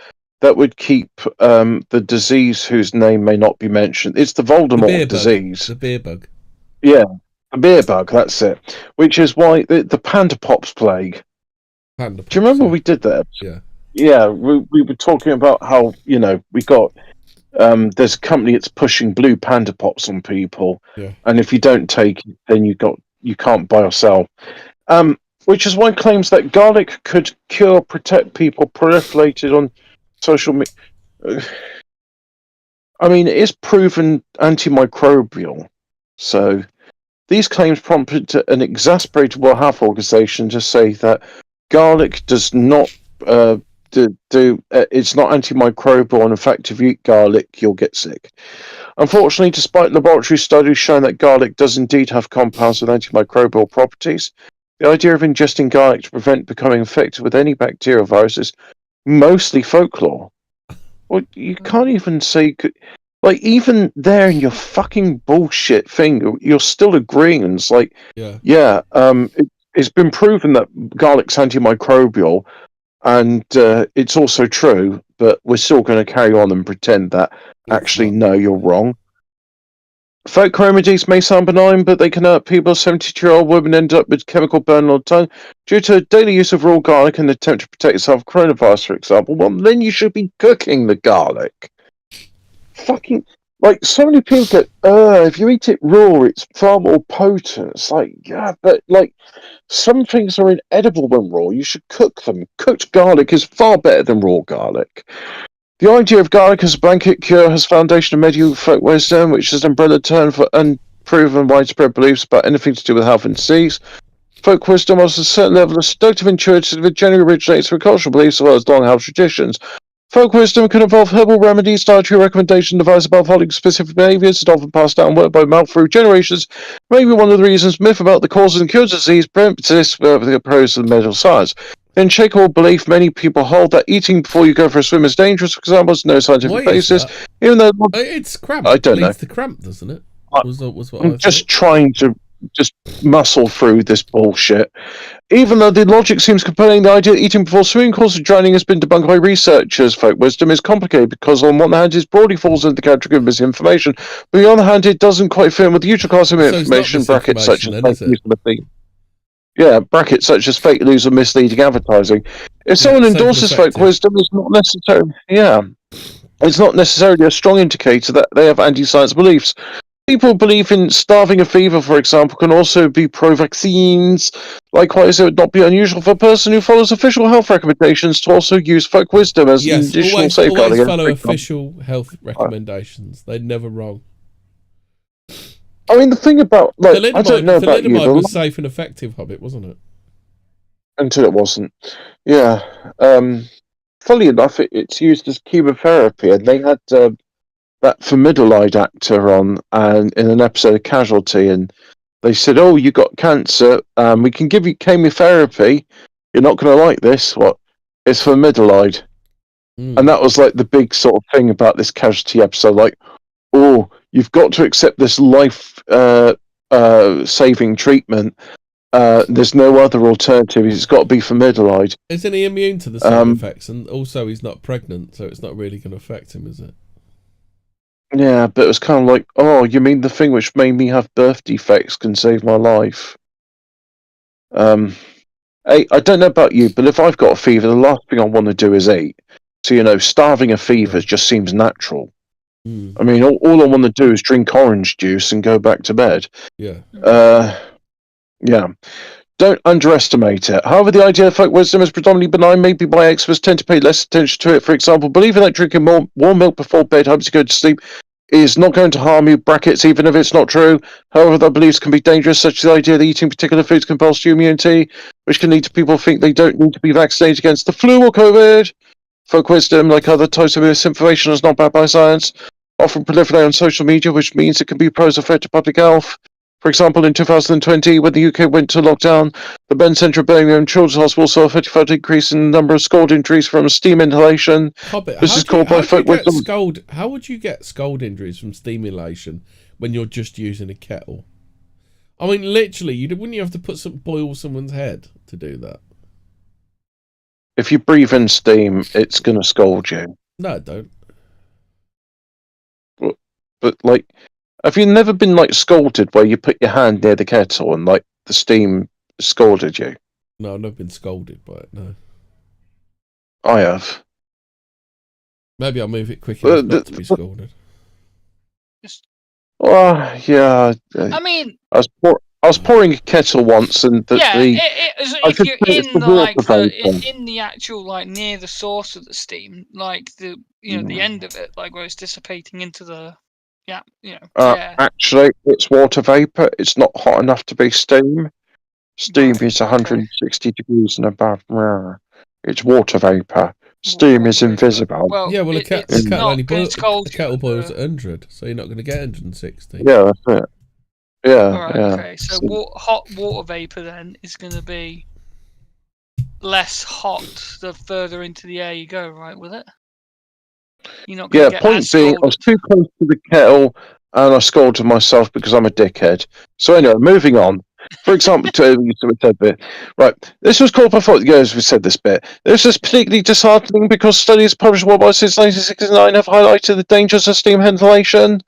that would keep the disease whose name may not be mentioned. It's the Voldemort disease. The beer bug. Yeah. A beer bug, that's it. Which is why the Panda Pops plague. Panda Pops, Do you remember we did that? Yeah. Yeah, we were talking about how, we got, there's a company that's pushing blue Panda Pops on people. Yeah. And if you don't take it, then you can't buy or sell. Which is why claims that garlic could cure, protect people proliferated on social media. I mean, it is proven antimicrobial. So these claims prompted an exasperated World Health Organization to say that garlic does not it's not antimicrobial, and in fact, if you eat garlic, you'll get sick. Unfortunately, despite laboratory studies showing that garlic does indeed have compounds with antimicrobial properties, the idea of ingesting garlic to prevent becoming infected with any bacterial virus is mostly folklore. Well, you can't even say, like, even there in your fucking bullshit thing, you're still agreeing. And it's like, it's been proven that garlic's antimicrobial, and it's also true, but we're still going to carry on and pretend that actually, no, you're wrong. Folk remedies may sound benign, but they can hurt people. 72-year-old woman ended up with chemical burn on the tongue due to daily use of raw garlic in an attempt to protect yourself from coronavirus, for example. Well, then you should be cooking the garlic. Fucking, like, so many people get, if you eat it raw, it's far more potent. It's like, yeah, but, like, some things are inedible when raw. You should cook them. Cooked garlic is far better than raw garlic. The idea of garlic as a blanket cure has foundation in medieval folk wisdom, which is an umbrella term for unproven widespread beliefs about anything to do with health and disease. Folk wisdom has a certain level of seductive intuitive that generally originates from cultural beliefs as well as long-held traditions. Folk wisdom can involve herbal remedies, dietary recommendations devised about following specific behaviours that often passed down word by mouth through generations. Maybe one of the reasons myth about the causes and cures of disease persists with the approach of medical science. The unshakable belief many people hold that eating before you go for a swim is dangerous, for example, has no scientific basis. Even though it's cramp. I don't know. It leads to cramp, doesn't it? I'm just trying to muscle through this bullshit. Even though the logic seems compelling, the idea that eating before swimming causes drowning has been debunked by researchers. Folk wisdom is complicated because, on one hand, it broadly falls into the category of misinformation, but on the other hand, it doesn't quite fit in with the usual class of information, brackets such as fake news and misleading. Yeah, brackets such as fake news and misleading advertising. If someone endorses folk wisdom, it's not necessarily a strong indicator that they have anti-science beliefs. People believe in starving a fever, for example, can also be pro-vaccines. Likewise, it would not be unusual for a person who follows official health recommendations to also use folk wisdom as an additional safeguard. Always follow official health recommendations. They're never wrong. I mean, the thing about, like, I don't know about you. Thalidomide was safe and effective, Hobbit, wasn't it? Until it wasn't. Yeah. Funny enough, it's used as chemotherapy, and they had that formidolide actor on and in an episode of Casualty, and they said, "Oh, you got cancer. We can give you chemotherapy. You're not going to like this. What? It's formidolide." And that was like the big sort of thing about this Casualty episode. Like, oh, you've got to accept this life-saving treatment. There's no other alternative. It's got to be formidolide. Isn't he immune to the side effects? And also, he's not pregnant, so it's not really going to affect him, is it? Yeah, but it was kind of like, oh, you mean the thing which made me have birth defects can save my life? Hey, I don't know about you, but if I've got a fever, the last thing I want to do is eat. So, starving a fever just seems natural. I mean, all I want to do is drink orange juice and go back to bed. Yeah. Yeah. Don't underestimate it. However, the idea of folk wisdom is predominantly benign. Maybe by experts tend to pay less attention to it. For example, believing that drinking more warm milk before bed helps you go to sleep is not going to harm you, brackets, even if it's not true. However, the beliefs can be dangerous, such as the idea that eating particular foods can bolster your immunity, which can lead to people think they don't need to be vaccinated against the flu or COVID. Folk wisdom, like other types of misinformation, is not backed by science, often proliferate on social media, which means it can be posed a threat to public health. For example, in 2020, when the UK went to lockdown, the Burn Centre of Birmingham Children's Hospital saw a 35% increase in the number of scald injuries from steam inhalation. Hobbit, this is called by folk wisdom. How would you get scald injuries from steam inhalation when you're just using a kettle? I mean, literally, wouldn't you have to boil someone's head to do that? If you breathe in steam, it's going to scald you. No, it don't. But like, Have you never been like scalded where you put your hand near the kettle and like the steam scalded you? No, I've never been scolded by it. No. I have. Maybe I'll move it quick enough not to be scalded. Oh yeah. I mean, I was pouring a kettle once, and if you're in vapor. in the actual like near the source of the steam, like the the end of it, like where it's dissipating into the air. Actually, it's water vapor. It's not hot enough to be steam. Steam is 160 degrees and above. It's water vapor. Steam is invisible. Well, yeah, well, a kettle boils at 100, so you're not going to get 160. Yeah, that's it. Yeah. All right. Yeah. Okay. So hot water vapor then is going to be less hot the further into the air you go, right? With it. You're not going to get point being, I was too close to the kettle, and I scolded myself because I'm a dickhead. So anyway, moving on. For example, right, this was called before. As we said this bit. This is particularly disheartening because studies published worldwide since 1969 have highlighted the dangers of steam ventilation.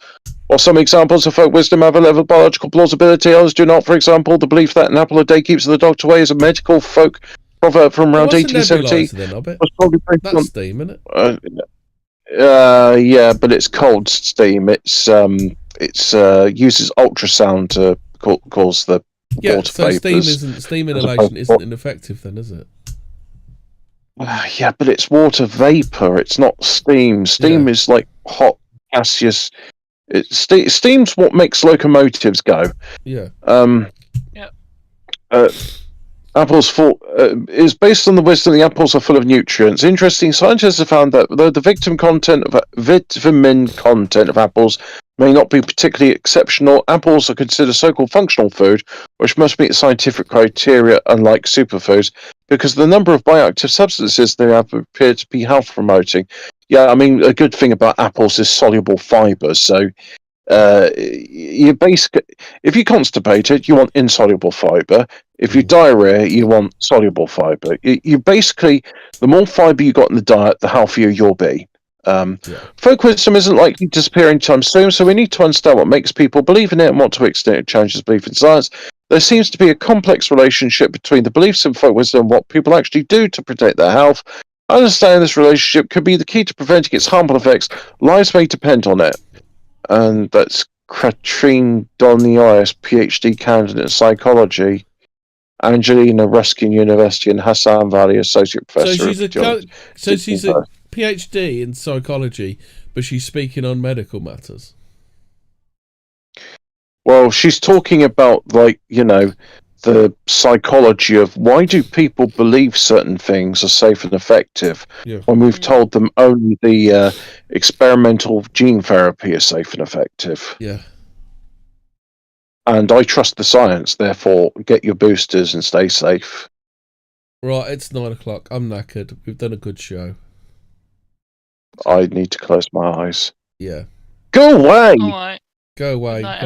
While some examples of folk wisdom have a level of biological plausibility, others do not. For example, the belief that an apple a day keeps the doctor away is a medical folk proverb from around 1870. Then, I bet. That's steam, isn't it? Yeah, but it's cold steam. It's uses ultrasound to cause the water so vapors. steam inhalation isn't ineffective then, is it? Yeah, but it's water vapor. It's not steam. Steam is like hot gaseous. Steam's what makes locomotives go. Yeah. Apples is based on the wisdom the apples are full of nutrients. Interesting, scientists have found that though the vitamin content of apples may not be particularly exceptional, apples are considered so-called functional food, which must meet scientific criteria, unlike superfoods, because the number of bioactive substances they have appear to be health-promoting. Yeah, I mean, a good thing about apples is soluble fibers, so you basically, if you're constipated, you want insoluble fiber. If you're diarrhea, you want soluble fiber. You basically, the more fiber you got in the diet, the healthier you'll be. Folk wisdom isn't likely to disappear anytime soon, so we need to understand what makes people believe in it and what to extent it challenges belief in science. There seems to be a complex relationship between the beliefs in folk wisdom and what people actually do to protect their health. Understanding this relationship could be the key to preventing its harmful effects. Lives may depend on it. And that's Katrine Donias, PhD candidate in psychology, Angelina Ruskin University, and Hassan Valley, associate professor. So she's a PhD in psychology, but she's speaking on medical matters. Well, she's talking about, like, the psychology of why do people believe certain things are safe and effective when we've told them only the experimental gene therapy is safe and effective. Yeah. And I trust the science, therefore get your boosters and stay safe. Right, it's 9:00. I'm knackered. We've done a good show. I need to close my eyes. Yeah. Go away! All right. Go away.